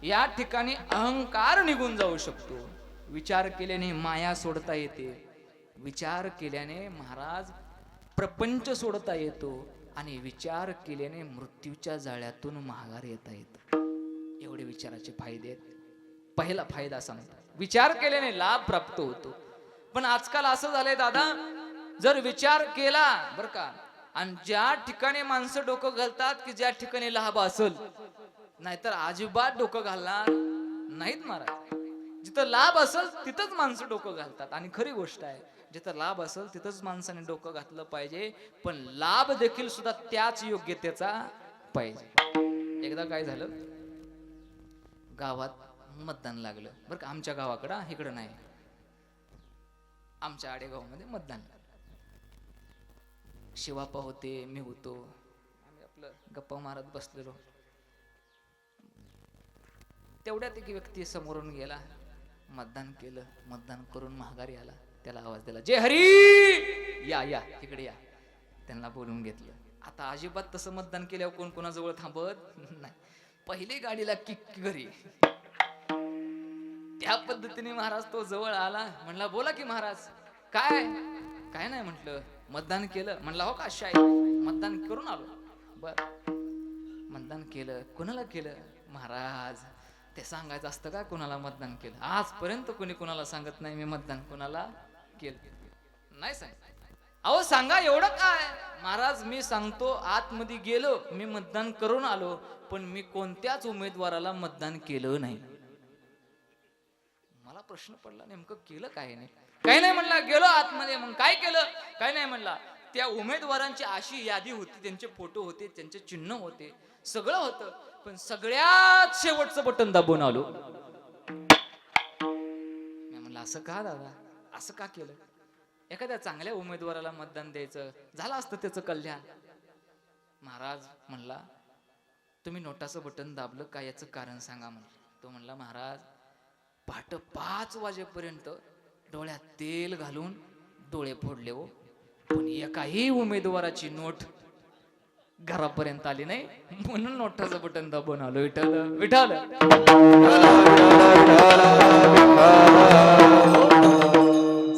या ठिकाणी अहंकार निघून जाऊ शकतो. विचार केल्याने माया सोडता येते. विचार केल्याने महाराज प्रपंच सोडता येतो. आणि विचार केल्याने मृत्यूच्या जाळ्यातून माघार येता येतं. एवढे विचाराचे फायदे आहेत. पहिला फायदा सांगतो, विचार केल्याने लाभ प्राप्त होतो. पण आजकाल असं झालंय दादा, जर विचार केला बर का, आणि ज्या ठिकाणी माणसं डोकं घालतात की ज्या ठिकाणी लाभ असेल, नाहीतर अजिबात डोकं घालणार नाहीत महाराज. जिथं लाभ असेल तिथंच माणसं डोकं घालतात. आणि खरी गोष्ट आहे, जिथं लाभ असेल तिथंच माणसाने डोकं घातलं पाहिजे. पण लाभ देखील सुद्धा त्याच योग्यतेचा पाहिजे. एकदा काय झालं, गावात मतदान लागलं बरं का. आमच्या गावाकडं, इकडं नाही, आमच्या आडेगावमध्ये मतदान लागलं. शिवापा होते, मी होतो, आम्ही आपलं गप्पा मारत बसलेलो. तेवढ्यात एक व्यक्ती समोरून गेला, मतदान केलं, मतदान करून माघारी आला. त्याला आवाज दिला, जय हरी, या या इकडे या. त्यांना बोलून घेतलं. आता अजिबात तसं मतदान केल्यावर कोण कोणाजवळ थांबत नाही. पहिली गाडीला किक घरी. त्या पद्धतीने महाराज तो जवळ आला. म्हणला बोला की महाराज. काय काय नाही म्हटलं, मतदान केलं. म्हणला हो का शाही, मतदान करून आलो. बर, मतदान केलं. कोणाला केलं महाराज? ते सांगायचं असतं का कोणाला मतदान केलं? आजपर्यंत कोणी कोणाला सांगत नाही मी मतदान कोणाला केलं. नाही सांग. अहो सांगा एवढं काय महाराज? मी सांगतो, आतमध्ये गेलो, मी मतदान करून आलो, पण मी कोणत्याच उमेदवाराला मतदान केलं नाही. मला प्रश्न पडला नेमकं केलं काय नाही. काही नाही म्हणला. गेलो आतमध्ये, मग काय केलं? काही नाही म्हणला. त्या उमेदवारांची अशी यादी होती, त्यांचे फोटो होते, त्यांचे चिन्ह होते, सगळं होतं, पण सगळ्यात शेवटचं बटन दाबून आलो. मी म्हणलं असं का दादा? असं का केलं? एखाद्या चांगल्या उमेदवाराला मतदान द्यायचं, झालं असतं त्याचं कल्याण. महाराज म्हणला तुम्ही नोटाचं बटन दाबलं का, याचं कारण सांगा म्हणलं. तो म्हणला महाराज पहाटे 5 वाजेपर्यंत डोळ्यात तेल घालून डोळे फोडले हो, पण एकाही उमेदवाराची नोट घरापर्यंत आली नाही, म्हणून नोटाचं बटन दाबून आलो. विठ्ठल विठ्ठल.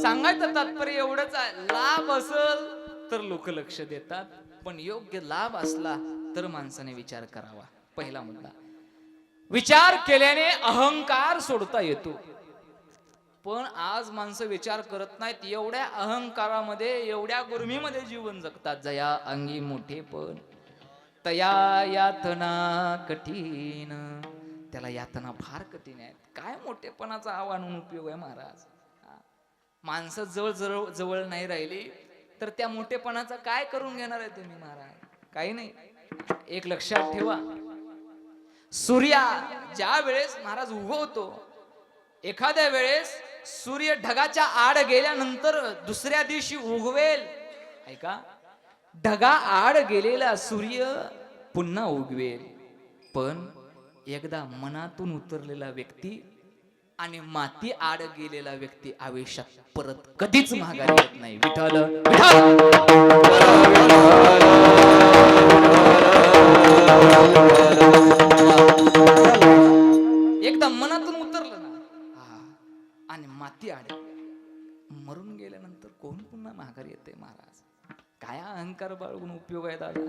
सांगायचं तात्पर्य एवढंच आहे, लाभ असेल तर लोक लक्ष देतात, पण योग्य लाभ असला तर माणसाने विचार करावा. पहिला मुद्दा. विचार केल्याने अहंकार सोडता येतो. पण आज माणसं विचार करत नाहीत. एवढ्या अहंकारामध्ये, एवढ्या गुर्मीमध्ये जीवन जगतात. जया अंगी मोठे पण तया यातना कठीण. त्याला यातना फार कठीण आहेत. काय मोठेपणाचा आव्हान उपयोग आहे महाराज? माणसं जवळ जवळ नाही राहिली तर त्या मोठेपणाचा काय करून घेणार आहे तुम्ही महाराज? काही नाही. एक लक्षात ठेवा, सूर्य ज्या वेळेस महाराज उगवतो, एखाद्या वेळेस सूर्य ढगाच्या आड गेल्यानंतर दुसऱ्या दिवशी उगवेल. ऐका, ढगा आड गेलेला सूर्य पुन्हा उगवेल. पण एकदा मनातून उतरलेला व्यक्ती आणि माती आड गेलेला व्यक्ती आयुष्यात परत कधीच माघारी येत नाही. विठ्ठल एकदा मनातून उतरलं ना आणि माती आड मरून गेल्यानंतर कोण पुन्हा माघारी येते महाराज? काय अहंकार बाळगून उपयोग आहे दादा?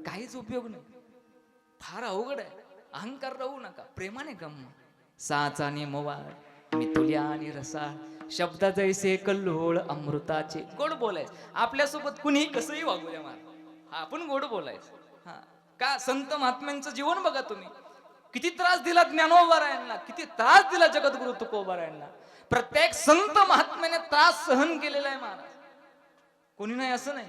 काहीच उपयोग नाही. फार अवघड आहे. अहंकार राहू नका, प्रेमाने गम. साचा निमवार मितुल्या आणि रसा शब्द जैसे कल्लोळ अमृताचे. गोड बोलायचं. आपल्यासोबत कुणी कसंही वागू द्या महाराज, आपण गोड बोलायचं. हा का? संत महात्म्यांचं जीवन बघा तुम्ही. किती त्रास दिला ज्ञानोबारायांना, किती त्रास दिला जगद्गुरु तुकोबारायांना. प्रत्येक संत महात्म्याने त्रास सहन केलेला आहे महाराज. कोणी नाही असं नाही,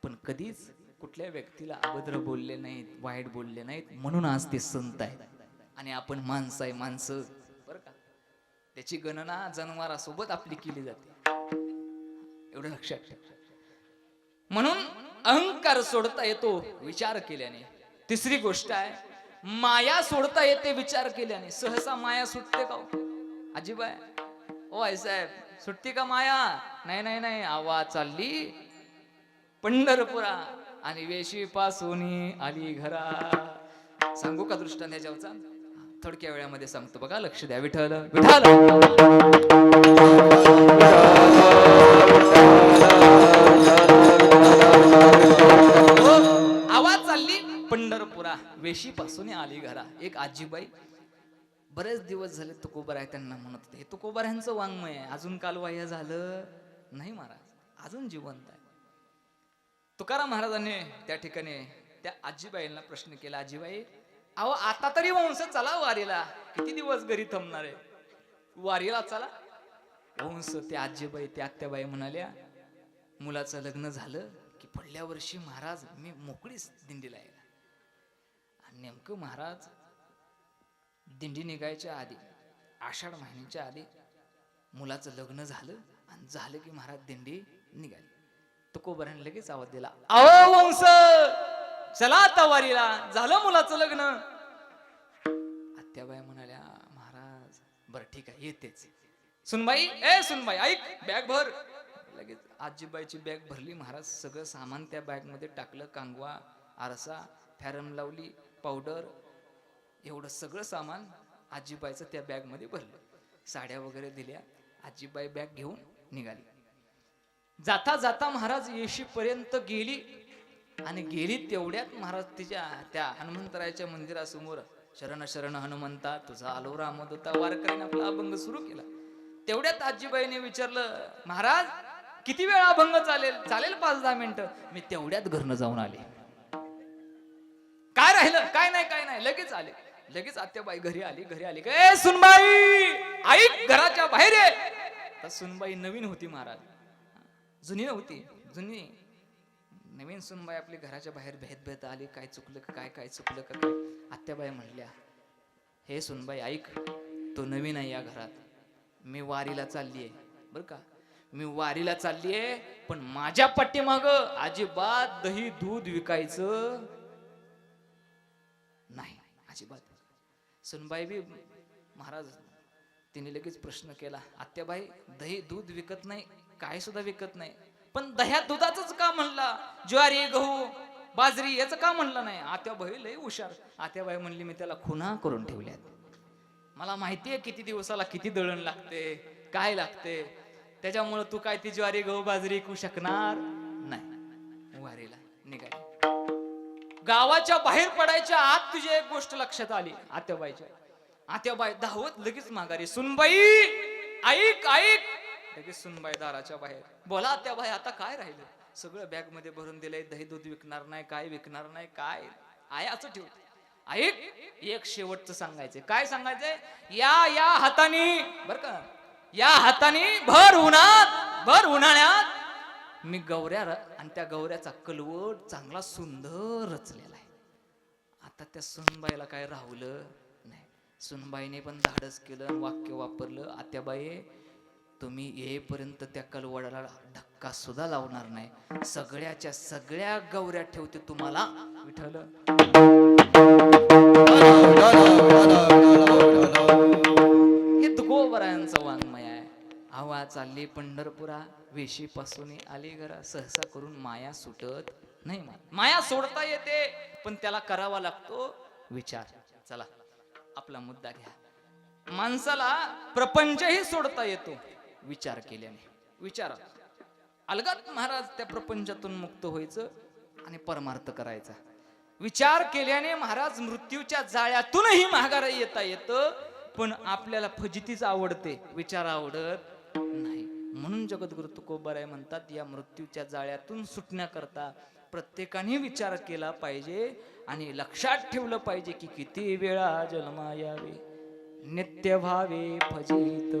पण कधीच कुठल्या व्यक्तीला अभद्र बोलले नाहीत, वाईट बोलले नाहीत, म्हणून आज ते संत आहेत. आणि आपण माणसं आहे, माणसं बरं का. त्याची गणना जनावरासोबत आपली केली जाते, एवढं लक्षात ठेवा. म्हणून अहंकार सोडता येतो विचार केल्याने. तिसरी गोष्ट आहे, माया सोडता येते विचार केल्याने. सहसा माया सुटते का अजिबात? ओ आई साहेब, सुटती का माया? नाही नाही नाही. आवाज चालली पंढरपुरा आणि वेशी पासून आली घरा. सांगू का दृष्टांत याच्यावरचा? थोडक्या वेळामध्ये सांगतो बघा, लक्ष द्या. विठ्ठल विठ्ठल. आवाज चालली पंढरपुरा, वेशी पासून आली घरा. एक आजीबाई बरेच दिवस झाले तुकोबाराय त्यांना म्हणत होते. हे तुकोबारायांचं वाङ्मय आहे, अजून कालवाह्य झालं नाही महाराज, अजून जिवंत आहे. तुकाराम महाराजांनी त्या ठिकाणी त्या आजीबाईंना प्रश्न केला, आजीबाई अहो आता तरी वंश चला वारीला, किती दिवस घरी थांबणार आहे, वारीला चला वंश. त्या आजीबाई त्या आत्याबाई म्हणाल्या, मुलाचं लग्न झालं की पुढल्या वर्षी महाराज मी मोकळीच दिंडीला यायला. आणि नेमकं महाराज दिंडी निघायच्या आधी, आषाढ महिन्याच्या आधी मुलाचं लग्न झालं आणि झालं की महाराज दिंडी निघाली. तुकोबाराने लगेच आवाज दिला, अहो वंश चला आता वारीला, झालं मुलाचं लग्न. आत्याबाई म्हणाल्या, महाराज बरं ठीक आहे येतेच. सुनबाई, ए सुनबाई ऐक, बॅग भर. लगेच आजीबाईची बॅग भरली महाराज. सगळं सामान त्या बॅग मध्ये टाकलं. कांगवा, आरसा, फॅरम लावली, पावडर, एवढं सगळं सामान आजीबाईचं त्या बॅग मध्ये भरलं. साड्या वगैरे दिल्या. आजीबाई बॅग घेऊन निघाली. जाता जाता महाराज येशी पर्यंत गेली आणि गेली तेवढ्यात महाराज तिच्या त्या हनुमंतरायाच्या मंदिरासमोर शरण शरण हनुमंता तुझा आलो रामदूता वारकऱ्याने आपला अभंग सुरू केला. तेवढ्यात आजीबाईने विचारलं, महाराज किती वेळ अभंग चालेल? चालेल 5-10 मिनिटं. मी तेवढ्यात घरनं जाऊन आले. काय राहिलं? काय नाही लगेच आले. लगेच आत्याबाई घरी आली काय सुनबाई ऐक घराच्या बाहेर ये. तर सुनबाई नवीन होती महाराज, जुनी नव्हती. जुनी नवीन सुनबाई आपली घराच्या बाहेर भेद आली. काय चुकलं का काय चुकलं का काय? आत्याबाई म्हणल्या, हे सुनबाई ऐक, तो नवीन आहे या घरात. मी वारीला चाललीये बर का, मी वारीला चाललीये, पण माझ्या पाठीमाग अजिबात दही दूध विकायचं नाही, अजिबात. सुनबाई बी महाराज तिने लगेच प्रश्न केला, आत्याबाई दही दूध विकत नाही, काय सुद्धा विकत नाही, पण दह्या दुधाच का म्हणला? ज्वारी गहू बाजरी याच का म्हणलं नाही? आत्याबाई लय हुशार. आत्याबाई म्हणली, मी त्याला खुना करून ठेवल्यात. मला माहितीये किती दिवसाला किती दळण लागते, काय लागते, त्याच्यामुळे तू काय ती ज्वारी गहू बाजरी विकू शकणार नाही. वारीला निघाली. गावाच्या बाहेर पडायच्या आत तुझी एक गोष्ट लक्षात आली आत्याबाईच्या. आत्याबाई धावत लगेच माघारी, सुनबाई ऐक ऐक. लगेच सुनबाई दाराच्या बाहेर, बोला आत्याबाई आता काय राहिलं? सगळं बॅग मध्ये भरून दिलंय, दही दूध विकणार नाही, काय विकणार नाही, काय आहे असं ठेव. ऐक एक शेवटचं सांगायचंय. काय सांगायचंय? या हाताने बर का, या हाताने भर उन्हाळ्यात मी गौऱ्या आणि त्या गौऱ्याचा कलवट चांगला सुंदर रचलेला आहे. आता त्या सुनबाईला काय राहुलं नाही. सुनबाईने पण धाडस केलं, वाक्य वापरलं, आत्याबाई तुम्ही येईपर्यंत त्या कलवडाला धक्का सुद्धा लावणार नाही, सगळ्याच्या सगळ्या गौऱ्या ठेवते तुम्हाला विठ्ठल. हे तुकोबरायांचं वाङ्मय आहे. हवा चालली पंढरपुरा, वेशीपासून आली घरा, सहसा करून माया सुटत नाही. माया सोडता येते, पण त्याला करावा लागतो विचार. चला आपला मुद्दा घ्या. माणसाला प्रपंचही सोडता येतो विचार केल्याने. विचार अलगद महाराज त्या प्रपंचातून मुक्त व्हायचं आणि परमार्थ करायचा. विचार केल्याने महाराज मृत्यूच्या जाळ्यातूनही माघारी येता येतं, पण आपल्याला फजितीच आवडते, विचार आवडत नाही. म्हणून जगद्गुरु तुकोबाराय म्हणतात, या मृत्यूच्या जाळ्यातून सुटण्याकरता प्रत्येकाने विचार केला पाहिजे आणि लक्षात ठेवलं पाहिजे की किती वेळा जन्मा यावे नित्य भावे फजित.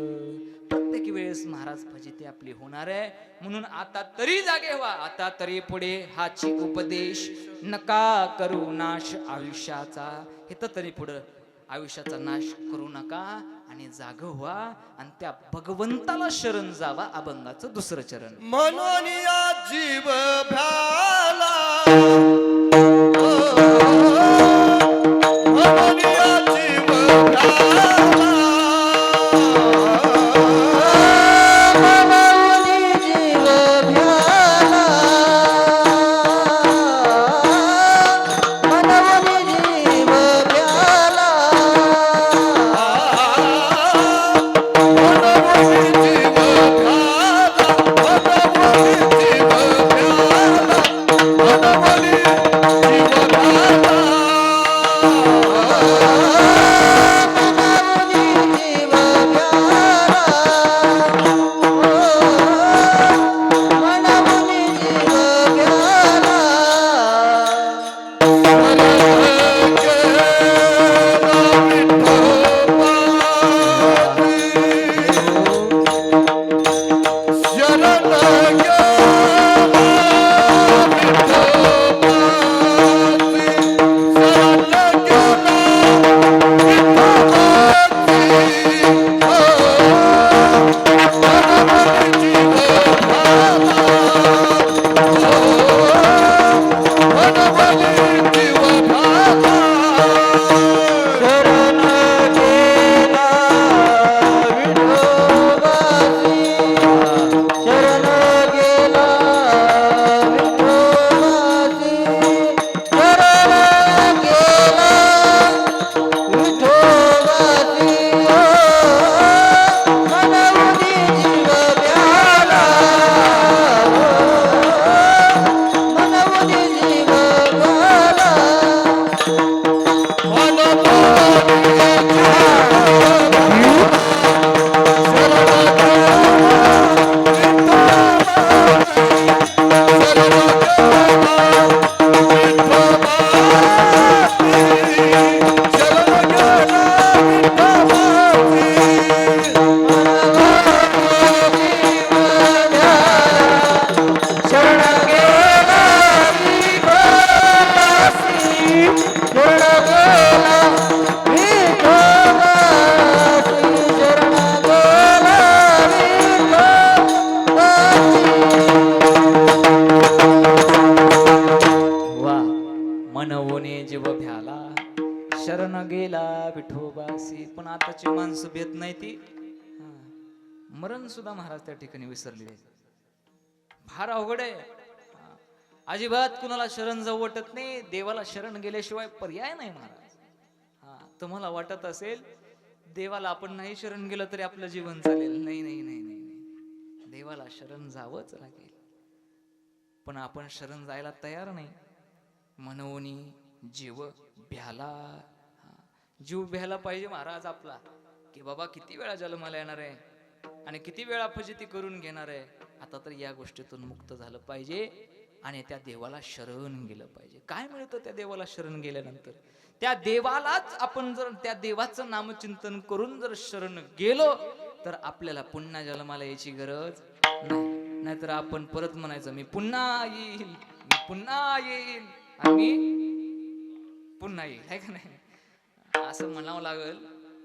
प्रत्येक वेळेस महाराज फजिती आपली होणार आहे. म्हणून आता तरी जागे व्हा, आता तरी पुढे हाची उपदेश नका करू नाश आयुष्याचा. हे तर तरी पुढं आयुष्याचा नाश करू नका आणि जाग व्हा आणि त्या भगवंताला शरण जावा. अभंगाचं दुसरं चरण. म्हणून या जीव भ्याला, म्हणून या जीव भ्याला, गेला विठोबासी. पण आताची माणसं भेट नाही ती. मरण सुद्धा महाराज त्या ठिकाणी विसरलेले. फार अवघड आहे. अजिबात कुणाला शरण जाऊ वाटत नाही. देवाला शरण गेल्याशिवाय पर्याय नाही महाराज. तुम्हाला वाटत असेल देवाला आपण नाही शरण गेलं तरी आपलं जीवन चालेल. नाही नाही नाही नाही नाही, देवाला शरण जावंच लागेल. पण आपण शरण जायला तयार नाही. मनवणी जीव भ्याला. जीव भ्याला पाहिजे महाराज आपला, की बाबा किती वेळा जन्माला येणार आहे आणि किती वेळा फजिती करून घेणार आहे. आता तर या गोष्टीतून मुक्त झालं पाहिजे आणि त्या देवाला शरण गेलं पाहिजे. काय मिळतं त्या देवाला शरण गेल्यानंतर? त्या देवालाच आपण जर त्या देवाचं नामचिंतन करून जर शरण गेलो तर आपल्याला पुन्हा जन्माला यायची गरज नाही. नाहीतर आपण परत म्हणायचं मी पुन्हा येईल, मी पुन्हा येईल आणि पुन्हा येईल, आहे का नाही? असं म्हणावं लागेल.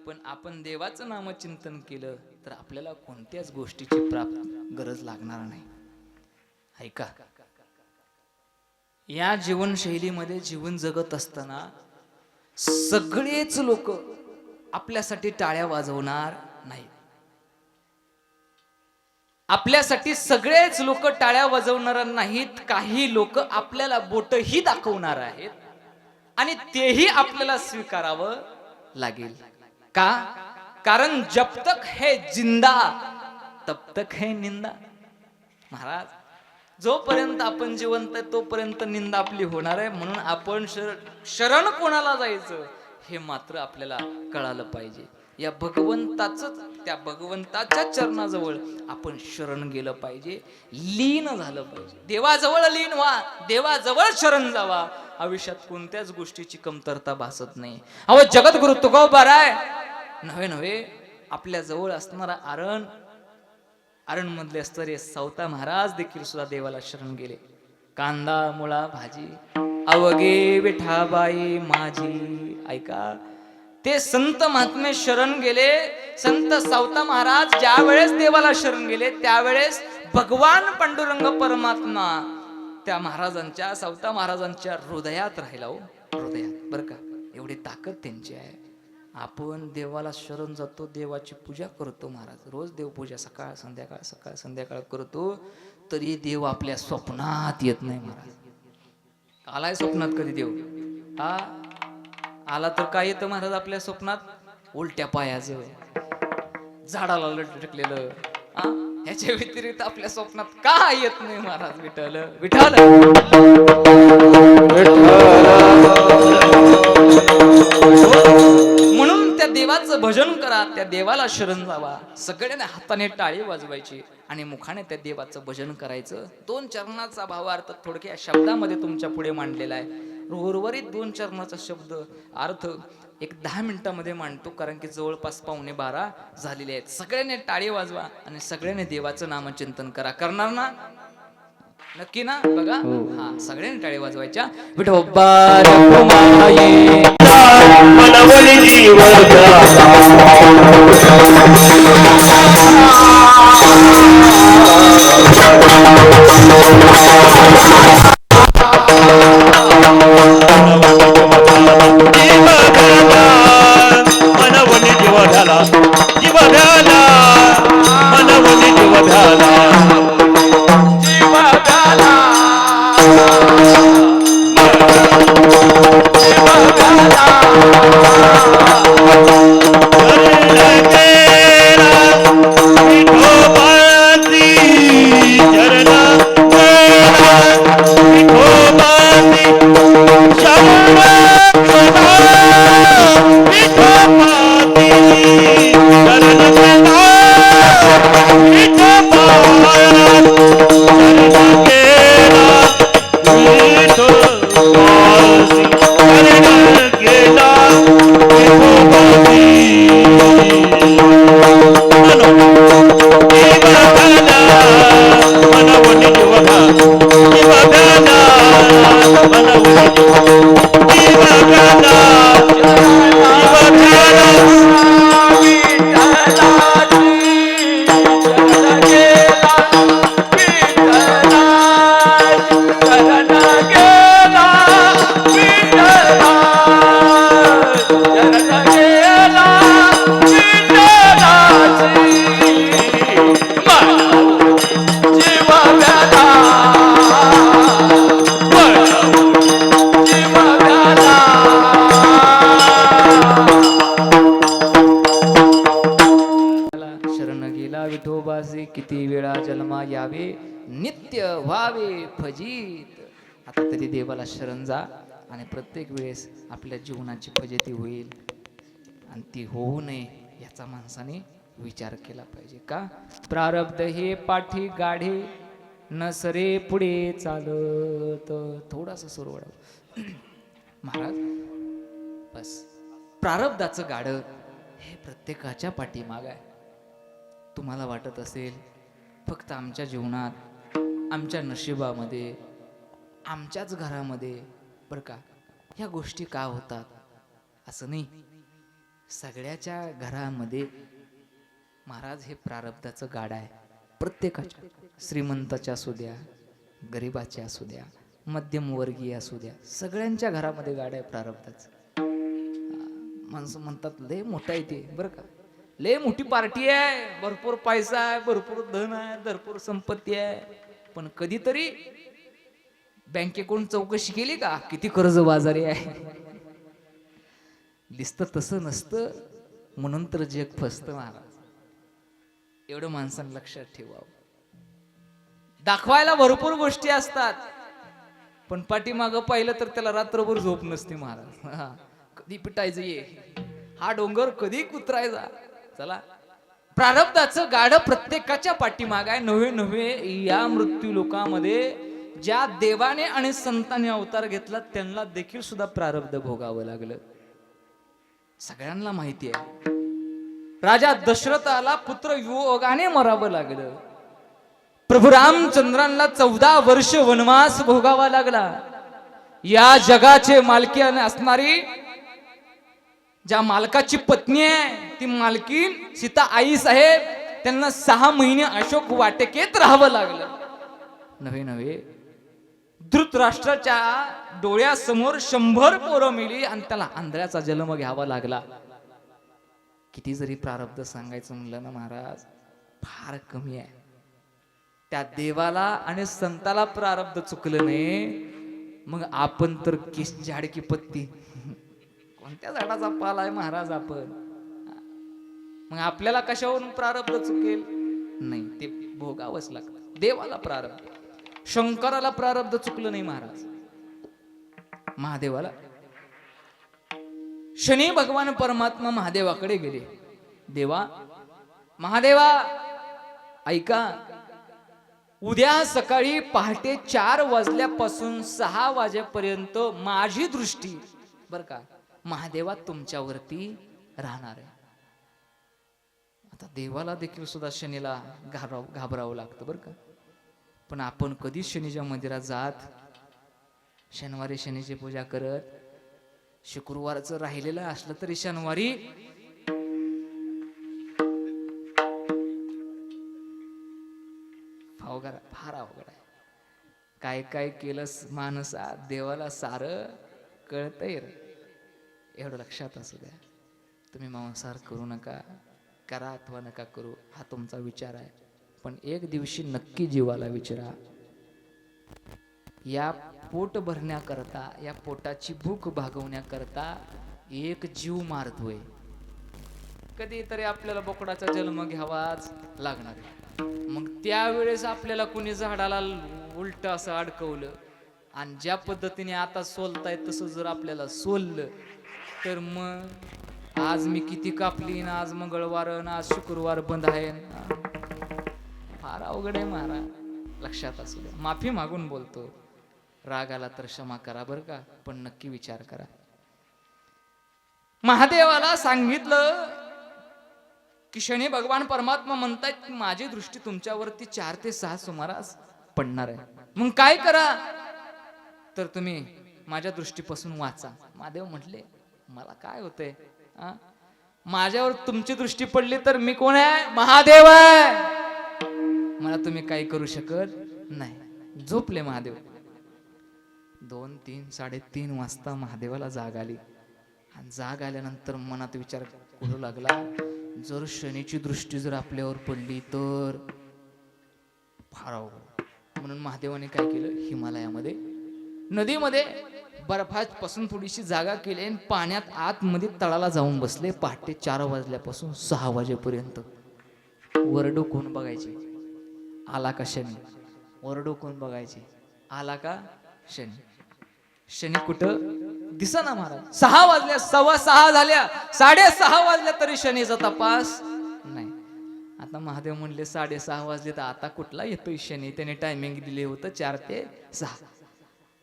पण आपण देवाचं नामचिंतन केलं तर आपल्याला कोणत्याच गोष्टीची गरज लागणार नाही. ऐका, या जीवनशैलीमध्ये जीवन जगत असताना सगळेच लोक आपल्यासाठी टाळ्या वाजवणार नाहीत. आपल्यासाठी सगळेच लोक टाळ्या वाजवणार नाहीत. काही लोक आपल्याला बोटही दाखवणार आहेत आणि तेही आपल्याला स्वीकारावं लागेल. का? कारण जब तक है जिंदा तब तक है निंदा. महाराज, जोपर्यंत आपण जिवंत आहे तोपर्यंत निंदा आपली होणार आहे. म्हणून आपण शरण कोणाला जायचं हे मात्र आपल्याला कळालं पाहिजे. या त्या भगवंताच्या चरणाजवळ आपण शरण गेलं पाहिजे, लीन झालं पाहिजे. देवाजवळ लीन व्हा, देवाजवळ शरण जावा. आयुष्यात कोणत्याच गोष्टीची कमतरता भासत नाही. अहो, जगद्गुरु तुकोबाराय नव्हे आपल्या जवळ असणारा आरण मधले असणारे सावता महाराज देखील सुद्धा देवाला शरण गेले. कांदा मुळा भाजी अवघे विठाबाई माझी. ऐका, ते संत महात्मे शरण गेले. संत सावता महाराज ज्या वेळेस देवाला शरण गेले त्यावेळेस भगवान पांडुरंग परमात्मा त्या महाराजांच्या, सावता महाराजांच्या हृदयात राहिला. हो, हृदयात. बरं का, एवढी ताकद त्यांची आहे. आपण देवाला शरण जातो, देवाची पूजा करतो. महाराज रोज देवपूजा सकाळ संध्याकाळ करतो, तरी देव आपल्या स्वप्नात येत नाही. महाराज आलाय स्वप्नात कधी देव? आला तर काय येतं महाराज आपल्या स्वप्नात? उलट्या पायाचं, झाडाला लटकलेलं. ह्याच्या व्यतिरिक्त आपल्या स्वप्नात काय येत नाही महाराज. विठ्ठल विठ्ठल म्हणून त्या देवाचं भजन करा, त्या देवाला शरण जावा. सगळ्यांनी हाताने टाळी वाजवायची आणि मुखाने त्या देवाचं भजन करायचं. 2 चरणाचा भावार्थ थोडक्या शब्दामध्ये तुमच्या पुढे मांडलेला आहे. उर्वरित 2 चरणाचा शब्द अर्थ 10 मिनिटांमध्ये मांडतो, कारण की जवळपास 11:15 झालेले आहेत. सगळ्यांनी टाळी वाजवा आणि सगळ्यांनी देवाचं नामचिंतन करा. करणार ना? नक्की ना? बघा, हा, सगळ्यांनी टाळी वाजवायच्या. विठोबा रखुमाई मनवली जीव जीव किती वेळा जन्मा यावे नित्य व्हावे फजित. आता तरी देवाला शरण जा आणि प्रत्येक वेळेस आपल्या जीवनाची फजिती होईल आणि ती होऊ नये याचा माणसाने विचार केला पाहिजे. का प्रारब्ध हे पाठी गाढे नसरे पुढे चालत. थोडासा सोरवडा महाराज. बस प्रारब्धाचं गाडं हे प्रत्येकाच्या पाठीमाग आहे. तुम्हाला वाटत असेल फक्त आमच्या जीवनात, आमच्या नशिबामध्ये, आमच्याच घरामध्ये बरं का ह्या गोष्टी का होतात, असं नाही. सगळ्याच्या घरामध्ये महाराज हे प्रारब्धाचं गाडं आहे. प्रत्येकाच्या, श्रीमंताच्या असू द्या, गरिबाच्या असू द्या, मध्यमवर्गीय असू द्या, सगळ्यांच्या घरामध्ये गाडं आहे प्रारब्धाचं. माणसं म्हणतात लय मोठा आहे ते बरं का, लय मोठी पार्टी आहे, भरपूर पैसा आहे, भरपूर धन आहे, भरपूर संपत्ती आहे, पण कधीतरी बँकेकडून चौकशी केली का किती कर्जबाजारी आहे. दिसतं तसं नसतं, म्हणून तर जग फसतं महाराज. एवढं माणसानं लक्षात ठेवावं. दाखवायला भरपूर गोष्टी असतात, पण पाठीमागं पाहिलं तर त्याला रात्रभर झोप नसते महाराज. कधी पिटायचं ये हा डोंगर, कधी कुत्रायचा. चला प्रारब्धाचं गाडं प्रत्येकाच्या पाठीमाग आहे. नव्हे नव्हे या मृत्यू लोकांमध्ये ज्या देवाने आणि संतांनी अवतार घेतला त्यांना देखील सुद्धा प्रारब्ध भोगावं लागलं. सगळ्यांना माहिती आहे. राजा दशरथाला पुत्र योगाने मरावं लागलं. प्रभू रामचंद्रांना 14 वर्ष वनवास भोगावा लागला. या जगाचे मालकी असणारी ज्या मालकाची पत्नी आहे ती मालकीन सीता आई साहेब त्यांना 6 महिने अशोक वाटिकेत राहावं लागलं. नव्हे नव्हे धृतराष्ट्राच्या डोळ्यासमोर 100 पोरं मिली आणि त्याला आंधळ्याचा जन्म घ्यावा लागला. किती जरी प्रारब्ध सांगायचं म्हणलं ना महाराज फार कमी आहे. त्या देवाला आणि संताला प्रारब्ध चुकलं नाही, मग आपण तर किस झाडकी पत्ती, कोणत्या झाडाचा पाला आहे महाराज आपण. मग आपल्याला कशावरून प्रारब्ध चुकेल नाही, ते भोगावंच लागतं. देवाला प्रारब्ध, शंकराला प्रारब्ध चुकलं नाही महाराज. महादेवाला, शनी भगवान परमात्मा महादेवाकडे गेले. देवा, महादेवा ऐका, उद्या सकाळी पहाटे 4 वाजल्यापासून 6 वाजेपर्यंत माझी दृष्टी बर का महादेवा तुमच्यावरती राहणार आहे. आता देवाला देखील सुद्धा शनीला घाबरावं लागतं बर का. पण आपण कधी शनीच्या मंदिरात जात, शनिवारी शनीची पूजा करत, शुक्रवारचं राहिलेलं असलं तरी शनिवारी फार अवघड आहे. काय काय केलं माणसा, देवाला सारं कळतंय रे. एवढं लक्षात असू द्या. तुम्ही मांसाहार करू नका, करा अथवा नका करू हा तुमचा विचार आहे, पण एक दिवशी नक्की जीवाला विचारा. या पोट भरण्याकरता, या पोटाची भूक भागवण्याकरता एक जीव मारतोय. कधीतरी आपल्याला बोकडाचा जन्म घ्यावाच लागणार आहे. मग त्यावेळेस आपल्याला कुणी झाडाला उलट असं अडकवलं आणि ज्या पद्धतीने आता सोलताय तसं जर आपल्याला सोललं तर मग आज मी किती कापली ना, आज मंगळवार ना, आज शुक्रवार बंद आहे ना. फार अवघड आहे महाराज. लक्षात असू द्या. माफी मागून बोलतो, राग आला तर क्षमा करा बरं का, पण नक्की विचार करा. महादेवाला सांगितलं की शनी भगवान परमात्मा म्हणतायत की माझी दृष्टी तुमच्यावरती 4 ते 6 सुमारास पडणार आहे. मग काय करा तर तुम्ही माझ्या दृष्टीपासून वाचा. महादेव म्हटले मला काय होतंय, माझ्यावर तुमची दृष्टी पडली तर मी कोण आहे, महादेव आहे, मला तुम्ही काही करू शकत नाही. झोपले महादेव. 2, 3, 3:30 वाजता महादेवाला जाग आली. आणि जाग आल्यानंतर मनात विचार करू लागला, जर शनीची दृष्टी जर आपल्यावर पडली तर फार अवघड. म्हणून महादेवाने काय केलं, हिमालयामध्ये नदीमध्ये बर्फापासून थोडीशी जागा केली आणि पाण्यात आतमध्ये तळाला जाऊन बसले. पहाटे 4 वाजल्यापासून 6 वाजेपर्यंत वर डोकून बघायचे. आला का शनी, वर डोकून बघायचे, आला का शनी. शनी कुठं दिसेना महाराज. 6 वाजल्या, 6:15 झाल्या, 6:30 वाजल्या तरी शनीचा तपास नाही. आता महादेव म्हणले 6:30 वाजले तर आता कुठला येतोय शनी. त्याने टायमिंग दिले होतं 4 ते 6.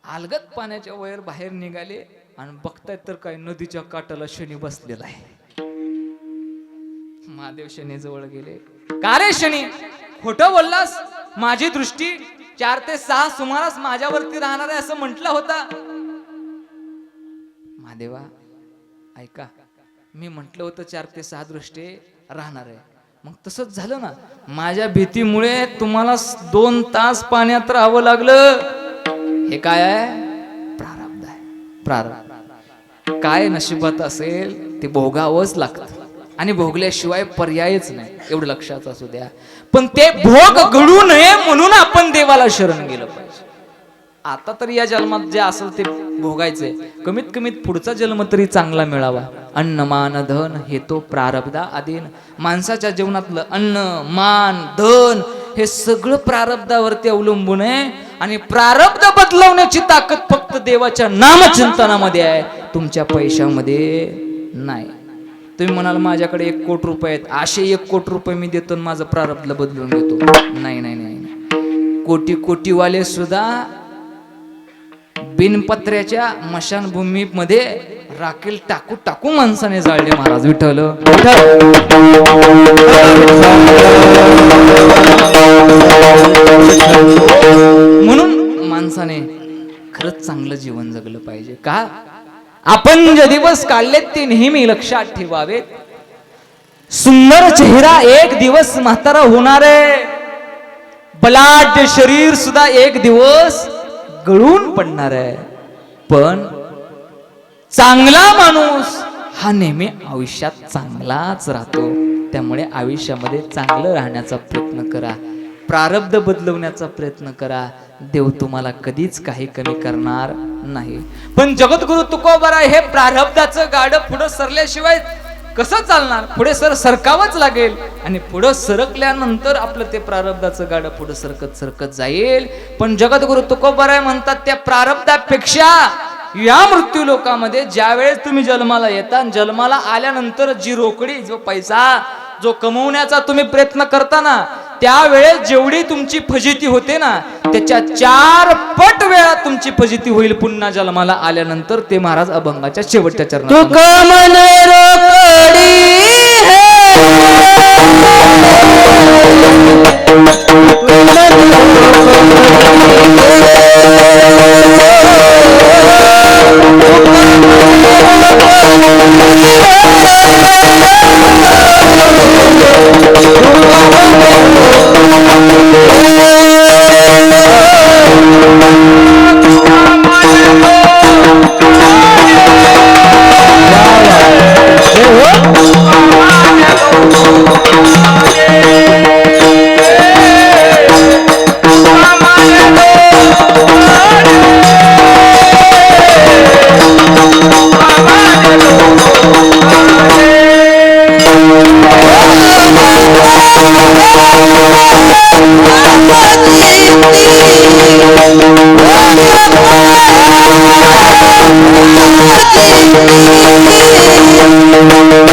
अलगद पाण्याच्या वर बाहेर निघाले आणि बघतायत तर काय नदीच्या काठाला शनी बसलेला आहे. महादेव शनी जवळ गेले. का रे शनी, खोटं बोललास? माझी दृष्टी 4 ते 6 सुमारास माझ्यावरती राहणार आहे असं म्हटलं होता. महादेवा ऐका, मी म्हटलं होतं 4 ते 6 दृष्टी राहणार आहे. मग तसंच झालं ना. माझ्या भीतीमुळे तुम्हाला 2 तास पाण्यात राहावं लागलं. हे काय आहे? प्रारब्ध आहे. प्रारब्ध काय नशिबात असेल ते भोगावंच लागतं आणि भोगल्याशिवाय पर्यायच नाही, एवढं लक्षात असू द्या. पण ते भोग घडू नये म्हणून आपण देवाला शरण गेलं पाहिजे. आता तरी या जन्मात जे असेल ते भोगायचंय, कमीत कमीत पुढचा जन्म तरी चांगला मिळावा. अन्न मान धन हे तो प्रारब्धा अधीन. माणसाच्या जीवनातलं अन्न मान धन हे सगळं प्रारब्धावरती अवलंबून आहे आणि प्रारब्ध बदलवण्याची ताकद फक्त देवाच्या नामचिंतनामध्ये आहे, तुमच्या पैशामध्ये नाही. तुम्ही म्हणाल माझ्याकडे 1 कोटी रुपये आहेत, असे 1 कोटी रुपये मी देतो आणि माझं प्रारब्ध बदलून घेतो. नाही नाही नाही. कोटीवाले सुद्धा बिनपत्र्याच्या मशानभूमीमध्ये राखेल टाकू टाकू माणसाने जाळले. महाराज विठ्ठल म्हणून माणसाने खरंच चांगलं जीवन जगलं पाहिजे. का? आपण जे दिवस काढलेत ते नेहमी लक्षात ठेवावेत. सुंदर चेहरा एक दिवस म्हातारा होणार आहे, बलाढ्य शरीर सुद्धा एक दिवस गळून पडणार आहे. पण चांगला माणूस हा नेहमी आयुष्यात चांगलाच राहतो. त्यामुळे आयुष्यामध्ये चांगलं राहण्याचा प्रयत्न करा, प्रारब्ध बदलवण्याचा प्रयत्न करा. देव तुम्हाला कधीच काही कमी करणार नाही. पण जगद्गुरु तुकोबाराय हे प्रारब्धाचं गाडं पुढं सरल्याशिवाय कसं चालणार? पुढे सरकावंच लागेल आणि पुढं सरकल्यानंतर आपलं ते प्रारब्धाचं गाडं पुढं सरकत सरकत जाईल. पण जगद्गुरु तुकोबाराय म्हणतात त्या प्रारब्धापेक्षा या मृत्यू लोकामध्ये ज्या वेळेस तुम्ही जन्माला येता, जन्माला आल्यानंतर जी रोकडी जो पैसा जो कमवण्याचा तुम्ही प्रयत्न करता ना, त्यावेळेस जेवढी तुमची फजिती होते ना, त्याच्या 4 पट वेळा तुमची फजिती होईल पुन्हा जन्माला आल्यानंतर. ते महाराज अभंगाच्या शेवटच्या चरणात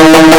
Thank you.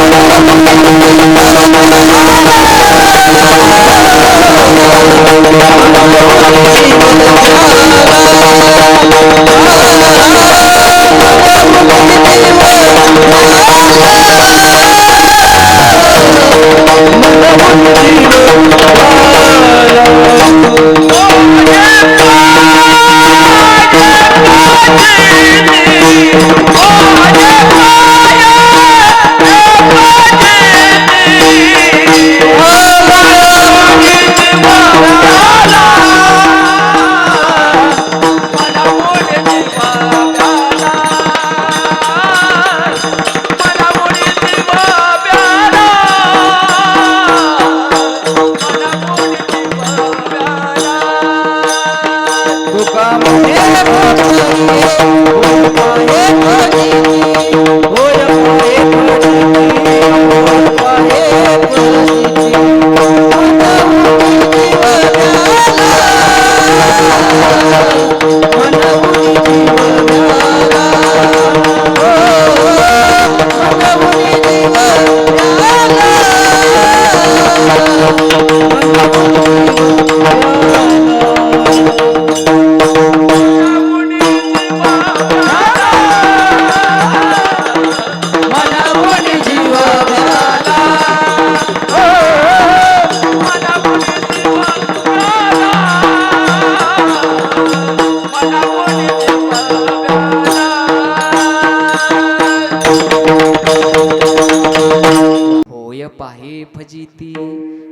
पाहे फजिती.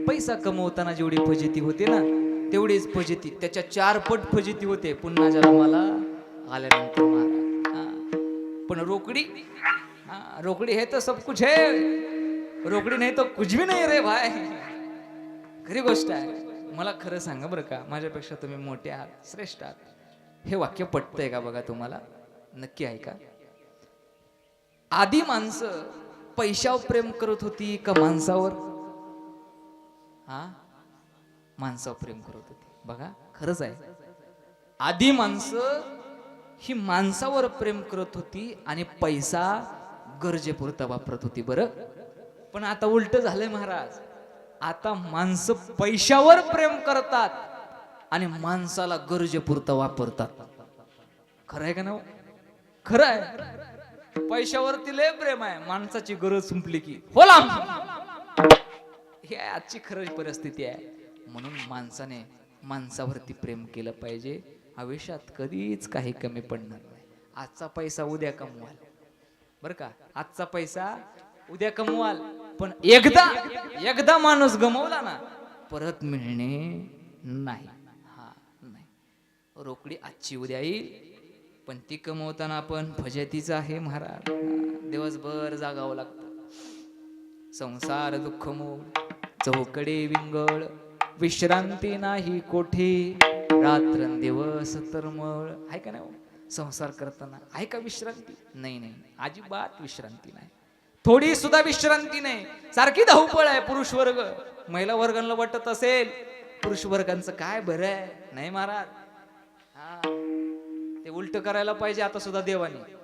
पैसा कमवताना जेवढी फजिती होते ना तेवढीच फजिती त्याच्या 4 पट फजिती होते पुन्हा जन्माला आल्यानंतर महाराज. पण रोकडी, रोकडी है तो सब कुछ है, रोकडी नाही तो कुछ भी नाही रे भाई. खरी गोष्ट आहे. मला खरं सांगा बरं का, माझ्यापेक्षा तुम्ही मोठे आहात, श्रेष्ठ आहात, हे वाक्य पटतंय का बघा तुम्हाला? नक्की आहे का? आधी माणसं पैशावर प्रेम करत होती का माणसावर? माणसावर प्रेम करत होती. बघा खरंच आहे. आधी माणसं ही माणसावर प्रेम करत होती आणि पैसा गरजेपुरता वापरत होती. बरं, पण आता उलट झालंय महाराज. आता माणसं पैशावर प्रेम करतात आणि माणसाला गरजेपुरता वापरतात. खरं आहे का ना? खरं आहे. पैशावरती लय प्रेम आहे, माणसाची गरज संपली की होला. ही आजची खरं परिस्थिती आहे. म्हणून माणसाने माणसावरती प्रेम केलं पाहिजे. आयुष्यात कधीच काही कमी पडणार नाही. आजचा पैसा उद्या कमवाल बरं का, आजचा पैसा उद्या कमवाल, पण एकदा माणूस गमवला ना परत मिळणे नाही. नाही. रोकडी आजची उद्या येईल, पण ती कमवताना आपण फजितीच आहे महाराज. दिवसभर जागावं लागतं. संसार दुःख मूळ, चौकडे विंगळ, विश्रांती नाही कोठे, रात्रंदिवस तरमळ. आहे का नाही? संसार करताना आहे का विश्रांती? नाही नाही, अजिबात विश्रांती नाही. थोडी सुद्धा विश्रांती नाही. सारखी धावपळ आहे. पुरुष वर्ग, महिला वर्गांना वाटत असेल पुरुष वर्गांचं काय बरं आहे. नाही महाराज, ते उलट करायला पाहिजे आता सुद्धा देवाने.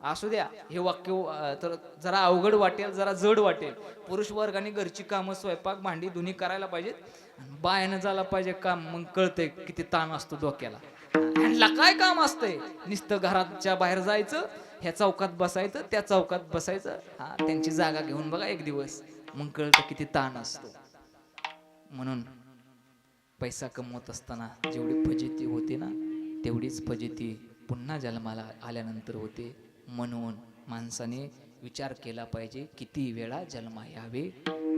असू द्या, हे वाक्य तर जरा अवघड वाटेल, जरा जड वाटेल. पुरुष वर्गाने घरची कामं, स्वयंपाक, भांडी धुनी करायला पाहिजेत. बायानं झाला पाहिजे काम. मग कळतंय किती ताण असतो डोक्याला. ह्यांना काय काम असतंय? नुसतं घराच्या बाहेर जायचं, ह्या चौकात बसायचं, त्या चौकात बसायचं. त्यांची जागा घेऊन बघा एक दिवस, मग कळतं किती ताण असतो. म्हणून पैसा कमवत असताना जेवढी फजिती होते ना तेवढीच फजिती पुन्हा जन्माला आल्यानंतर होते. म्हणून माणसाने विचार केला पाहिजे, किती वेळा जन्मा यावे,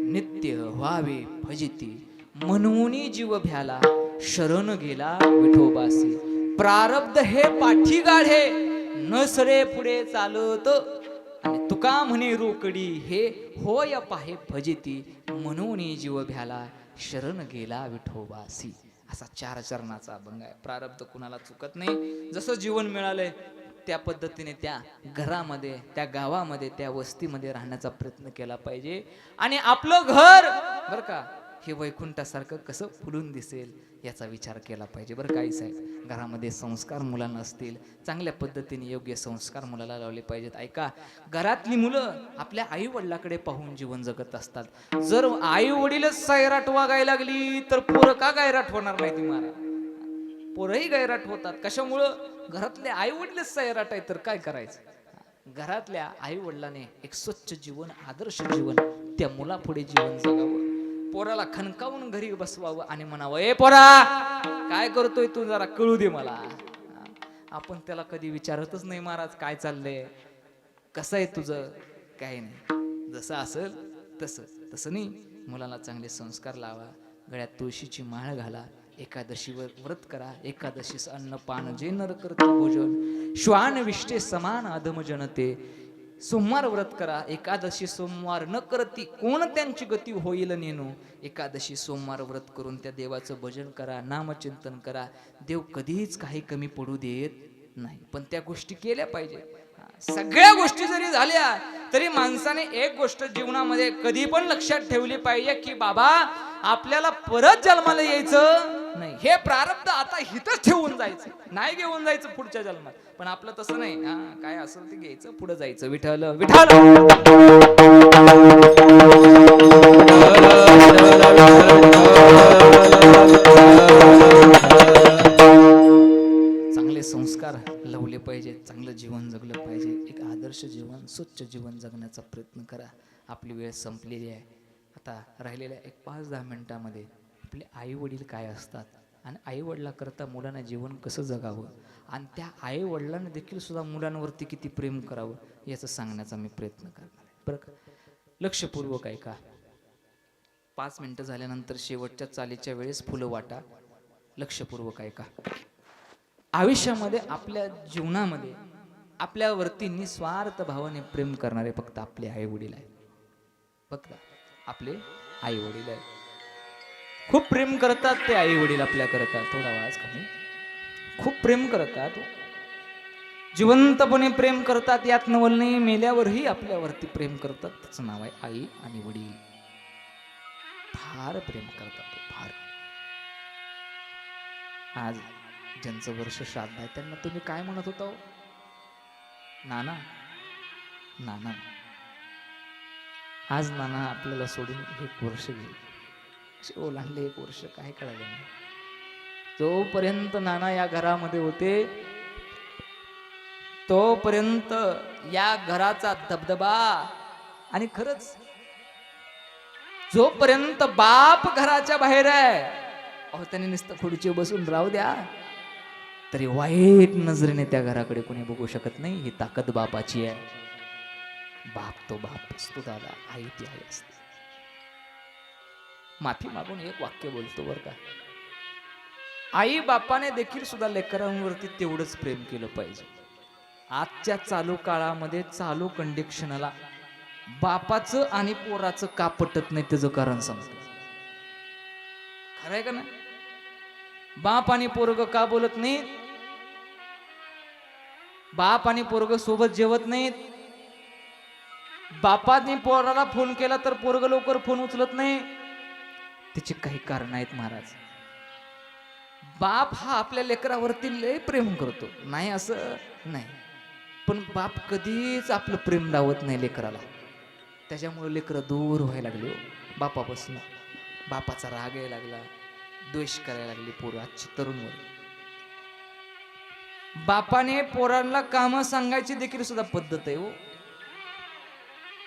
नित्य व्हावे फजिती, म्हणून जीव भ्याला, शरण गेला विठोबासी. प्रारब्ध हे पाठी गाढे, न सरे पुढे चालत, आणि तुका म्हणे रोकडी हे होय पाहे फजिती, म्हणून जीव भ्याला, शरण गेला विठोबासी. असा 4 चरणाचा अभंग आहे. प्रारब्ध कुणाला चुकत नाही. जसं जीवन मिळालंय त्या पद्धतीने त्या घरामध्ये, त्या गावामध्ये, त्या वस्तीमध्ये राहण्याचा प्रयत्न केला पाहिजे. आणि आपलं घर बरं का हे वैकुंठासारखं कसं फुलून दिसेल याचा विचार केला पाहिजे. बरं काही साहेब, घरामध्ये संस्कार मुलांना असतील, चांगल्या पद्धतीने योग्य संस्कार मुलाला लावले पाहिजेत. ऐका, घरातली मुलं आपल्या आई वडिलाकडे पाहून जीवन जगत असतात. जर आई वडीलच सैराट वागायला लागली तर पोरं का गैराट होणार नाही? ती मारा, पोरही गैराट होतात. कशामुळं? घरातले आई वडीलच सैराट आहे तर काय करायचं? घरातल्या आई वडिलाने एक स्वच्छ जीवन, आदर्श जीवन त्या मुलापुढे जीवन जगावं. पोराला खणकावून घरी बसवावं आणि म्हणावं, ए पोरा काय करतोय तू, जरा कळू दे मला. आपण त्याला कधी विचारतच नाही महाराज, काय चाललंय, कसं आहे तुझं, काय नाही. जसं असेल तसं नाही. मुलाला चांगले संस्कार लावा. गळ्यात तुळशीची माळ घाला. एकादशीवर व्रत करा. एकादशीस अन्न पान जे नर करते भोजन, श्वान विष्टे समान अधम जनते. सोमवार व्रत करा. एकादशी सोमवार न करती कोण त्यांची गती होईल नेनो. एकादशी सोमवार व्रत करून त्या देवाचं भजन करा, नामचिंतन करा. देव कधीच काही कमी पडू देत नाही. पण त्या गोष्टी केल्या पाहिजे. सगळ्या गोष्टी जरी झाल्या तरी माणसाने एक गोष्ट जीवनामध्ये कधी पण लक्षात ठेवली पाहिजे की बाबा आपल्याला परत जन्माला यायचं नाही. हे प्रारब्ध आता हिथच ठेवून जायचं, नाही घेऊन जायचं पुढच्या जन्मात. पण आपलं तसं नाही. काय असेल ते घ्यायचं, पुढे जायचं. विठ्ठल विठ्ठल. चांगले संस्कार लावले पाहिजे, चांगलं जीवन जगलं पाहिजे. एक आदर्श जीवन, स्वच्छ जीवन जगण्याचा प्रयत्न करा. आपली वेळ संपलेली आहे. आता राहिलेल्या 5-10 मिनिटांमध्ये आपले आई वडील काय असतात आणि आई वडिलाकरता मुलांना जीवन कसं जगावं आणि त्या आई वडिलांना देखील सुद्धा मुलांवरती किती प्रेम करावं याचं सांगण्याचा मी प्रयत्न करणार आहे. बरं का? लक्षपूर्वक ऐका. 5 मिनिटं झाल्यानंतर शेवटच्या चालीच्या वेळेस फुलं वाटा. लक्षपूर्वक ऐका. आयुष्यामध्ये आपल्या जीवनामध्ये आपल्यावरती निस्वार्थ भावाने प्रेम करणारे फक्त आपले आई वडील आहेत. फक्त आपले आई वडील आहेत. खूप प्रेम करतात ते आई वडील आपल्या करतात. थोडा आवाज कमी. खूप प्रेम करतात, जिवंतपणे प्रेम करतात. यात नवल नाही. मेल्यावरही आपल्यावरती प्रेम करतात. त्याचं नाव आहे आई आणि वडील. फार प्रेम करतात, फार. आज ज्यांचं वर्ष श्राद्ध आहे त्यांना तुम्ही काय म्हणत होता हो? नाना. नाना. आज नाना आपल्याला सोडून 1 वर्ष गेले. ओलांडले 1 वर्ष, काय कळालं नाही. जोपर्यंत नाना या घरामध्ये होते तोपर्यंत या घराचा दबदबा, आणि खरंच जोपर्यंत बाप घराच्या बाहेर आहे, अहो त्याने नुसतं खुर्ची बसून राहू द्या तरी वाईट नजरेने त्या घराकडे कोणी बघू शकत नाही. ही ताकद बापाची आहे. बाप तो बाप असतो दादा, आई ती आई असते. माफी मागून एक वाक्य बोलतो बरं का. आई बापाने देखील सुद्धा लेकरांवरती तेवढंच प्रेम केलं पाहिजे. आजच्या चालू काळामध्ये चालू कंडिशनला बापाचं आणि पोराचं का पटत नाही त्याचं कारण सांगतो. खरंय का ना? बाप आणि पोरग का बोलत नाहीत? बाप आणि पोरग सोबत जेवत नाहीत. बापाने पोराला फोन केला तर पोरग लवकर फोन उचलत नाही. त्याची काही कारण आहेत महाराज. बाप हा आपल्या लेकरावरती लय प्रेम करतो, नाही असं नाही, पण बाप कधीच आपलं प्रेम दावत नाही लेकराला. त्याच्यामुळे लेकरं दूर व्हायला लागले बापापासून. बापाचा राग यायला लागला, द्वेष करायला लागली पोरं आजची तरुणवर. बापाने पोरांना कामं सांगायची देखील सुद्धा पद्धत आहे हो.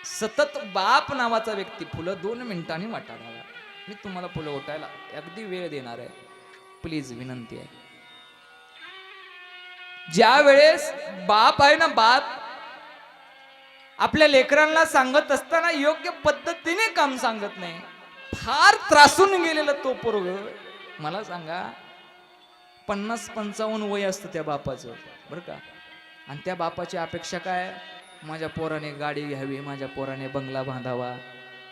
सतत बाप नावाचा व्यक्ती फुलं 2 मिनिटांनी वाटायला, मी तुम्हाला फुलं ओटायला अगदी वेळ देणार आहे, प्लीज विनंती आहे. ज्या वेळेस बाप आहे ना, बाप आपल्या लेकरांना सांगत असताना योग्य पद्धतीने काम सांगत नाही. फार त्रासून गेलेला तो पोरग. मला सांगा 50-55 वय असतं त्या बापाचं बरं का. आणि त्या बापाची अपेक्षा काय? माझ्या पोराने गाडी घ्यावी, माझ्या पोराने बंगला बांधावा,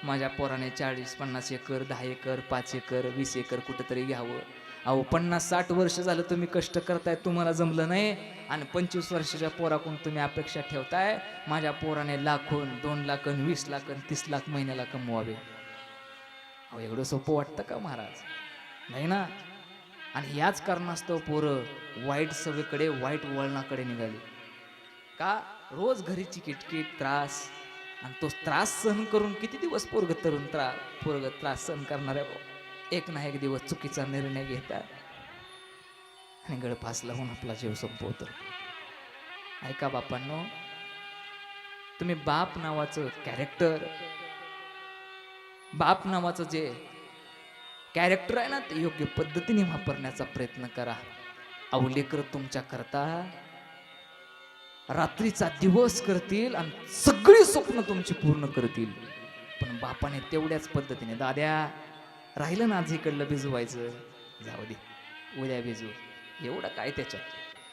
माझ्या पोराने 40-50 एकर, 10 एकर, 5 एकर, 20 एकर कुठंतरी घ्यावं. अहो 50-60 वर्ष झालं तुम्ही कष्ट करताय, तुम्हाला जमलं नाही, आणि 25 वर्षाच्या पोराकडून तुम्ही अपेक्षा ठेवताय माझ्या पोराने लाखोन, 2 लाख, 20 लाख, 30 लाख महिन्याला कमवावे. अहो एवढं सोपं वाटतं का महाराज? नाही ना. आणि याच कारणास्तव पोरं वाईट सवयीकडे, वाईट वळणाकडे निघाली. का? रोज घरीची किटकिट, त्रास, आणि तो त्रास सहन करून किती दिवस पोरग त्रास सहन करणार आहे. एक ना एक दिवस चुकीचा निर्णय घेतात आणि गळफास लावून आपला जीव संपवतो. ऐका बापांनो, तुम्ही बाप नावाचं कॅरेक्टर, बाप नावाचं जे कॅरेक्टर आहे ना, ते योग्य पद्धतीने वापरण्याचा प्रयत्न करा. अहो लेकरं तुमच्या करता रात्रीचा दिवस करतील आणि सगळी स्वप्न तुमची पूर्ण करतील. पण बापाने तेवढ्याच पद्धतीने, दाद्या राहिलं ना आज इकडलं भिजवायचं, जाऊ दे उद्या भिजू, एवढं काय त्याच्यात.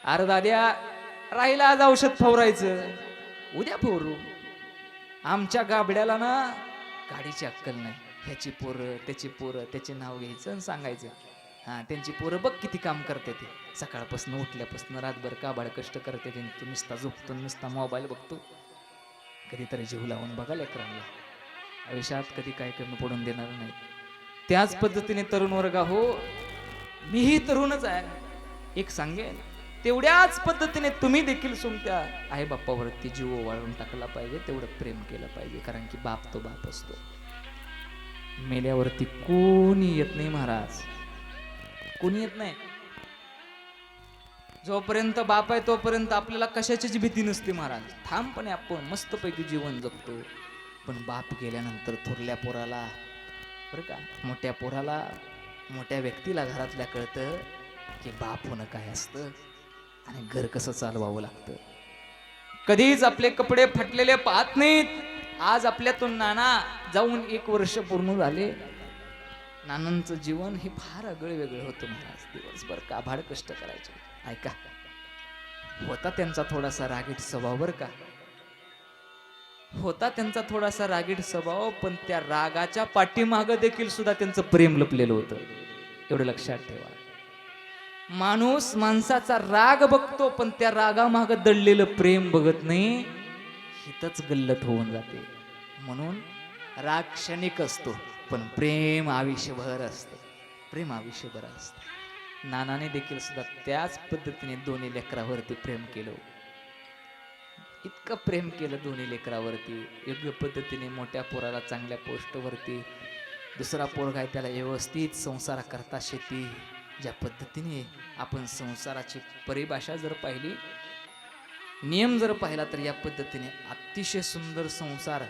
अरे दाद्या राहिलं आज औषध फवारायचं, उद्या फवारू. आमच्या गाबड्याला ना गाडीची अक्कल नाही. ह्याची पोरं, त्याची पोरं, त्याचे नाव घ्यायचं आणि सांगायचं, हां त्यांची पोरं बघ किती काम करते ते, सकाळपासून उठल्यापासून रातभर काबाड कष्ट करते ते. तू नुसता झोपतो, नुसता मोबाईल बघतो. कधीतरी जीव लावून बघा लेकरांना, आयुष्यात कधी काय कमी पडून देणार नाही. त्याच पद्धतीने तरुण वर्ग हो, मीही तरुणच आहे, एक सांगेन तेवढ्याच पद्धतीने तुम्ही देखील तुमच्या आई बापावरती जीव ओवाळून टाकला पाहिजे, तेवढं प्रेम केलं पाहिजे. कारण की बाप तो बाप असतो, मेल्यावरती कोणी येत नाही महाराज, कोणी येत नाही. जोपर्यंत बाप आहे तोपर्यंत आपल्याला कशाचीच भीती नसते महाराज. ठामपणे आपण मस्तपैकी जीवन जगतो. पण बाप गेल्यानंतर थोरल्या पोराला बरं का, मोठ्या पोराला, मोठ्या व्यक्तीला घरातल्या कळतं की बाप होणं काय असतं आणि घर कसं चालवावं लागतं. कधीच आपले कपडे फाटलेले पाहत नाहीत. आज आपल्यातून नाना जाऊन 1 वर्ष पूर्ण झाले, नानांचं जीवन हे फार आगळं वेगळं होतं महाराज. दिवसभर काभाड कष्ट करायचे. ऐका, होता त्यांचा थोडासा रागीट स्वभाव बर का, होता त्यांचा थोडासा रागीट स्वभाव, पण त्या रागाच्या पाठीमागं देखील सुद्धा त्यांचं प्रेम लपलेलं होतं. एवढं लक्षात ठेवा. माणूस माणसाचा राग बघतो, पण त्या रागामागं दडलेलं प्रेम बघत नाही. हितच गल्लत होऊन जाते. म्हणून राग क्षणिक असतो, पण प्रेम आयुष्यभर असतं. प्रेम आयुष्यभर असतं. नानाने देखील सुद्धा त्याच पद्धतीने दोन्ही लेकरावरती प्रेम केलं. इतकं प्रेम केलं दोन्ही लेकरावरती. योग्य पद्धतीने मोठ्या पोराला चांगल्या पोस्टवरती, दुसरा पोरगा आहे त्याला व्यवस्थित संसार करता शेती. ज्या पद्धतीने आपण संसाराची परिभाषा जर पाहिली, नियम जर पाहिला, तर या पद्धतीने अतिशय सुंदर संसार,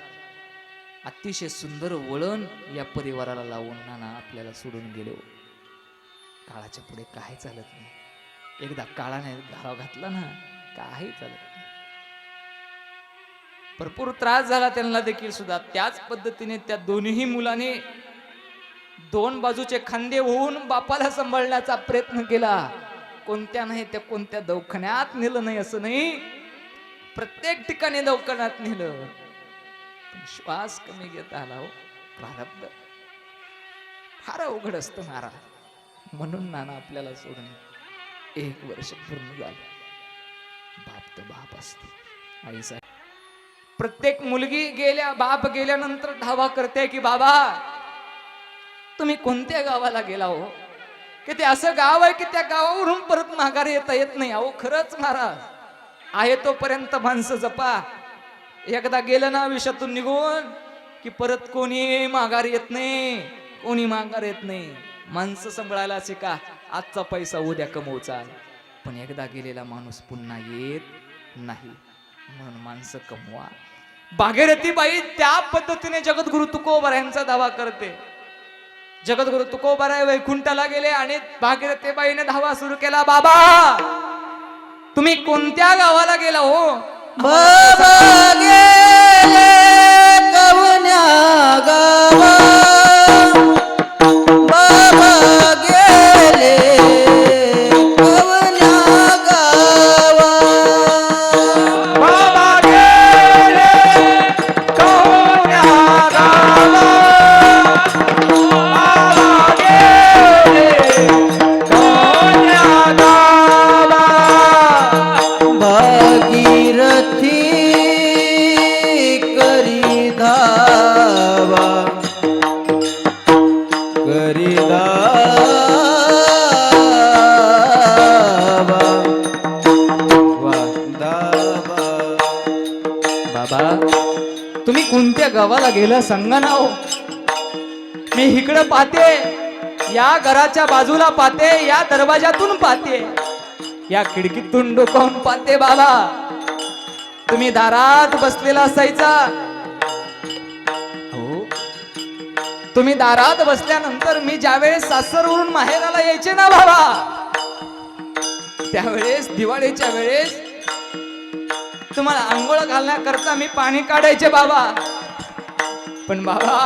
अतिशय सुंदर वळण या परिवाराला लावून नाना आपल्याला सोडून गेले. काळाच्या पुढे काही चालत नाही. एकदा काळाने घाव घातला ना, काही चालत नाही. भरपूर त्रास झाला त्यांना देखील सुद्धा. त्याच पद्धतीने त्या दोन्ही मुलाने दोन बाजूचे खांदे होऊन बापाला सांभाळण्याचा प्रयत्न केला. कोणत्या नाही त्या कोणत्या दवाखान्यात नेलं नाही असं नाही, प्रत्येक ठिकाणी दवाखान्यात नेलं. पण श्वास कमी घेता आला. हो, प्रारब्ध फार अवघड असतं महाराज. म्हणून नाना आपल्याला सोडून 1 वर्ष पूर्ण झालं. बाप तर बाप असते. आई साहेब, प्रत्येक मुलगी बाप गेल्यानंतर धावा करते की बाबा तुम्ही कोणत्या गावाला गेला हो, की ते असं गाव आहे की त्या गावावरून परत माघारी येत नाही. अहो खरंच महाराज, आहे तोपर्यंत माणसं जपा. एकदा गेलं ना आयुष्यातून निघून की परत कोणी माघार येत नाही, कोणी माघार येत नाही. माणसं सांभाळायला शिका. आजचा पैसा उद्या कमवचा, पण एकदा गेलेला माणूस पुन्हा येत नाही. म्हणून माणसं कमवा. भागीरथी बाई त्या पद्धतीने जगद्गुरु तुकोबा यांचा दावा करते. जगद्गुरु तुकोबा वैकुंठाला गेले आणि भागीरथी बाईने धावा सुरू केला. बाबा तुम्ही कोणत्या गावाला गेला हो? बाबा गेले कवन्या गावा, बाबा गेले कवन्या गावा, बाबा गेले कवन्या गावा, बाबा गेले कवन्या गावा. भागीरथी करी धावा, करी धावा. बाबा तुम्ही कोणत्या गावाला गेला सांगा ना हो. मी इकडं पाहते, या घराच्या बाजूला पाहते, या दरवाजातून पाहते, या खिडकीतून डोकावून पाहते. बाबा तुम्ही दारात बसलेला असायचा. हो, तुम्ही दारात बसल्यानंतर मी ज्यावेळेस सासरवरून माहेराला यायचे ना बाबा, त्यावेळेस दिवाळीच्या वेळेस तुम्हाला आंघोळ घालण्याकरता मी पाणी काढायचे बाबा. पण बाबा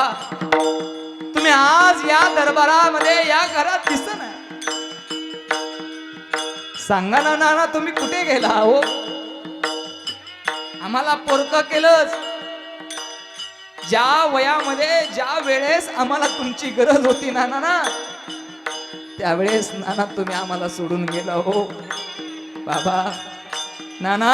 तुम्ही आज या दरबारामध्ये, या घरात दिसना. सांगा ना नाना तुम्ही कुठे गेला हो? आम्हाला पोरकं केलंच. ज्या वयामध्ये, ज्या वेळेस आम्हाला तुमची गरज होती नाना ना, त्यावेळेस नाना तुम्ही आम्हाला सोडून गेला हो. बाबा नाना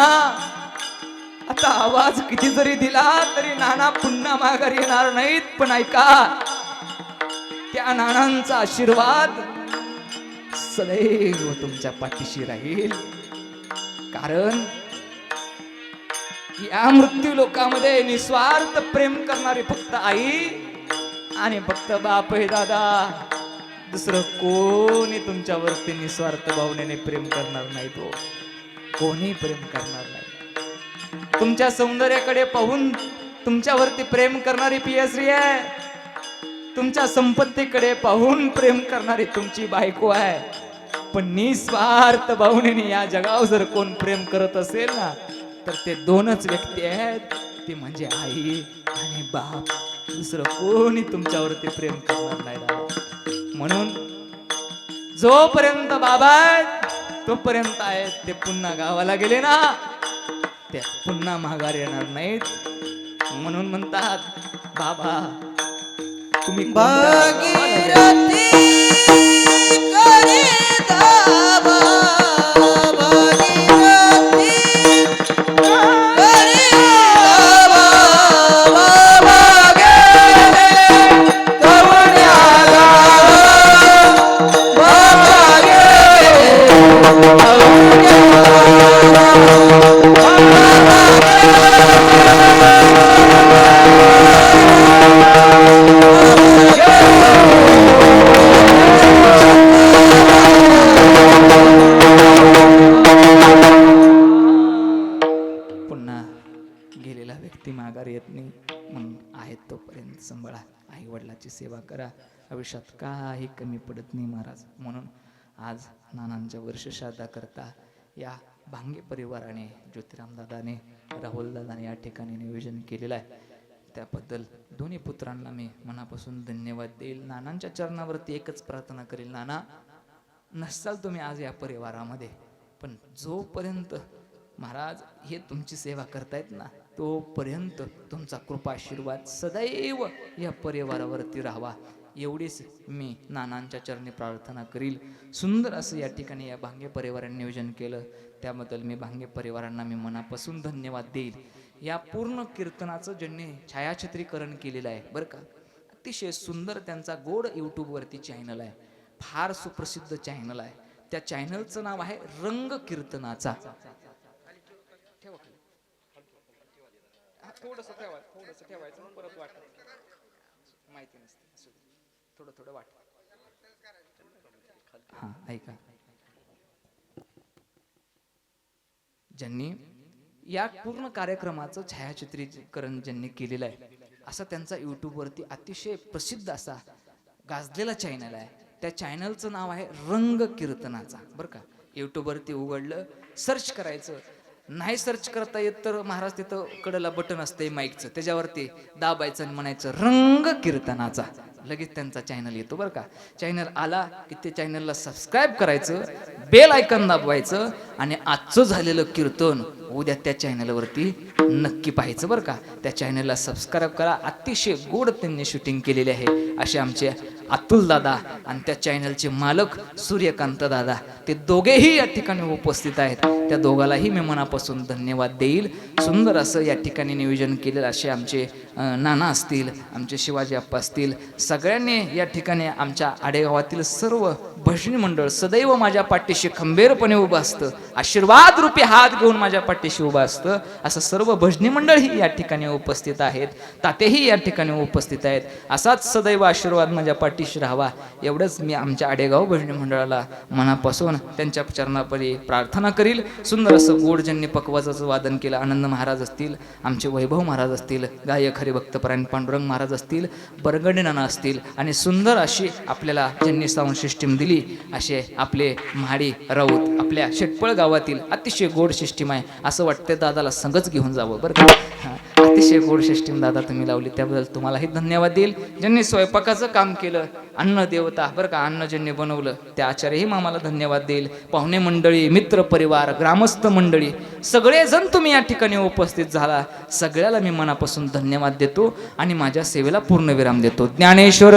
आता आवाज किती जरी दिला तरी नाना पुन्हा माघारी येणार नाहीत. पण ऐका, त्या नानांचा आशीर्वाद सदैव तुमच्या पाठीशी राहील. कारण या मृत्यू लोकामध्ये निस्वार्थ प्रेम करणारी फक्त आई आणि फक्त बाप आहे दादा. दुसरं कोणी तुमच्यावरती निस्वार्थ भावनेने प्रेम करणार नाही. तो कोणी प्रेम करणार नाही. तुमच्या सौंदर्याकडे पाहून तुमच्यावरती प्रेम करणारी पियश्री आहे. तुमच्या संपत्तीकडे पाहून प्रेम करणारी तुमची बायको आहे. पण निस्वार्थ भावनेने या जगावर जर कोण प्रेम करत असेल ना, तर ते दोनच व्यक्ती आहेत. ती म्हणजे आई आणि बाप. दुसरं कोणी तुमच्यावरती प्रेम करणार नाही दादा. म्हणून जोपर्यंत बाबा आहेत, तोपर्यंत आहेत. ते पुन्हा गावाला गेले ना, ते पुन्हा माघार येणार नाहीत. म्हणून म्हणतात बाबा तुम्ही कोणत्या गावाला गेले? भागीरथी करी धावा, भागीरथी करी धावा, बाबा गेले कवड्या गावा, बाबा गेले कवड्या पुन्हा गेलेला व्यक्ती माघार येत नाही. म्हणून आहेत तोपर्यंत सांभाळा, आई वडिलाची सेवा करा. आयुष्यात काही कमी पडत नाही महाराज. म्हणून आज नानांच्या वर्षश्राद्धा करता या भांगे परिवाराने, ज्योतिराम दादाने, राहुल दादाने या ठिकाणी नियोजन केलेलं आहे. त्याबद्दल दोन्ही पुत्रांना मी मनापासून धन्यवाद देईल. नानांच्या चरणावरती एकच प्रार्थना करेल, नाना नसाल तुम्ही आज या परिवारामध्ये, पण जोपर्यंत महाराज हे तुमची सेवा करतायत ना, तोपर्यंत तुमचा कृपा आशीर्वाद सदैव या परिवारावरती राहावा, एवढीच मी नानांच्या चरणी प्रार्थना करील. सुंदर असं या ठिकाणी या भांगे परिवाराने नियोजन केलं, त्याबद्दल मी भांगे परिवारांना मी मनापासून धन्यवाद देईल. या पूर्ण कीर्तनाचं ज्यांनी छायाचित्रीकरण केलेलं आहे बरं का, अतिशय सुंदर त्यांचा गोड यूट्यूबवरती चॅनल आहे, फार सुप्रसिद्ध चॅनल आहे. त्या चॅनलचं नाव आहे रंग कीर्तनाचा. थोडंसं ठेवायचं परत वाटत माहिती नसते, थोडं थोडं वाट. हा ऐका, ज्यांनी या पूर्ण कार्यक्रमाचं छायाचित्रीकरण ज्यांनी केलेलं आहे, असा त्यांचा यूट्यूबवरती अतिशय प्रसिद्ध असा गाजलेला चॅनल आहे. त्या चॅनलचं नाव आहे रंग कीर्तनाचा बरं का. यूट्यूबवरती उघडलं, सर्च करायचं, नाही सर्च करता येत तर महाराज तिथं कडेला बटन असते माईकचं, त्याच्यावरती दाबायचं आणि म्हणायचं रंग कीर्तनाचा, लगेच त्यांचा चॅनल येतो बरं का. चॅनल आला की ते चॅनलला सबस्क्राईब करायचं, बेल आयकॉन दाबवायचं आणि आजचं झालेलं कीर्तन उद्या त्या चॅनलवरती नक्की पाहायचं बरं का. त्या चॅनलला सबस्क्राईब करा. अतिशय गोड त्यांनी शूटिंग केलेले आहे असे आमचे अतुल दादा आणि त्या चॅनलचे मालक सूर्यकांत दादा, ते दोघेही या ठिकाणी उपस्थित आहेत. त्या दोघालाही मी मनापासून धन्यवाद देईल. सुंदर असं या ठिकाणी नियोजन केलेलं असे आमचे नाना असतील, आमचे शिवाजी अप्पा असतील, सगळ्यांनी या ठिकाणी आमच्या आडेगावातील सर्व भजनी मंडळ सदैव माझ्या पाठीशी खंबीरपणे उभं असतं, आशीर्वाद रूपी हात घेऊन माझ्या पाठीशी उभं असतं. असं सर्व भजनी मंडळही या ठिकाणी उपस्थित आहेत, तातेही या ठिकाणी उपस्थित आहेत. असाच सदैव आशीर्वाद माझ्या पाठीशी राहावा, एवढंच मी आमच्या आडेगाव भजनी मंडळाला मनापासून त्यांच्या चरणापरी प्रार्थना करील. सुंदर असं गोड ज्यांनी पकवाजाचं वादन केलं, आनंद महाराज असतील, आमचे वैभव महाराज असतील, गायक हरिभक्तपरायण पांडुरंग महाराज असतील, बरगडे नाना असतील, आणि सुंदर अशी आपल्याला ज्यांनी साऊंड सिस्टीम दिली असे आपले महाडी राऊत, आपल्या शेटपळ गावातील अतिशय गोड सिस्टीम आहे. असं वाटतं दादाला संगच घेऊन जावं बरं का. अतिशय गोड सिस्टीम दादा तुम्ही लावली, त्याबद्दल तुम्हालाही धन्यवाद देईल. ज्यांनी स्वयंपाकाचं काम केलं, अन्न देवता बरं का, अन्न ज्यांनी बनवलं त्या आचार्यही आम्हाला धन्यवाद देईल. पाहुणे मंडळी, मित्र परिवार, ग्रामस्थ मंडळी सगळेजण तुम्ही या ठिकाणी उपस्थित झाला, सगळ्याला मी मनापासून धन्यवाद देतो आणि माझ्या सेवेला पूर्ण विराम देतो. ज्ञानेश्वर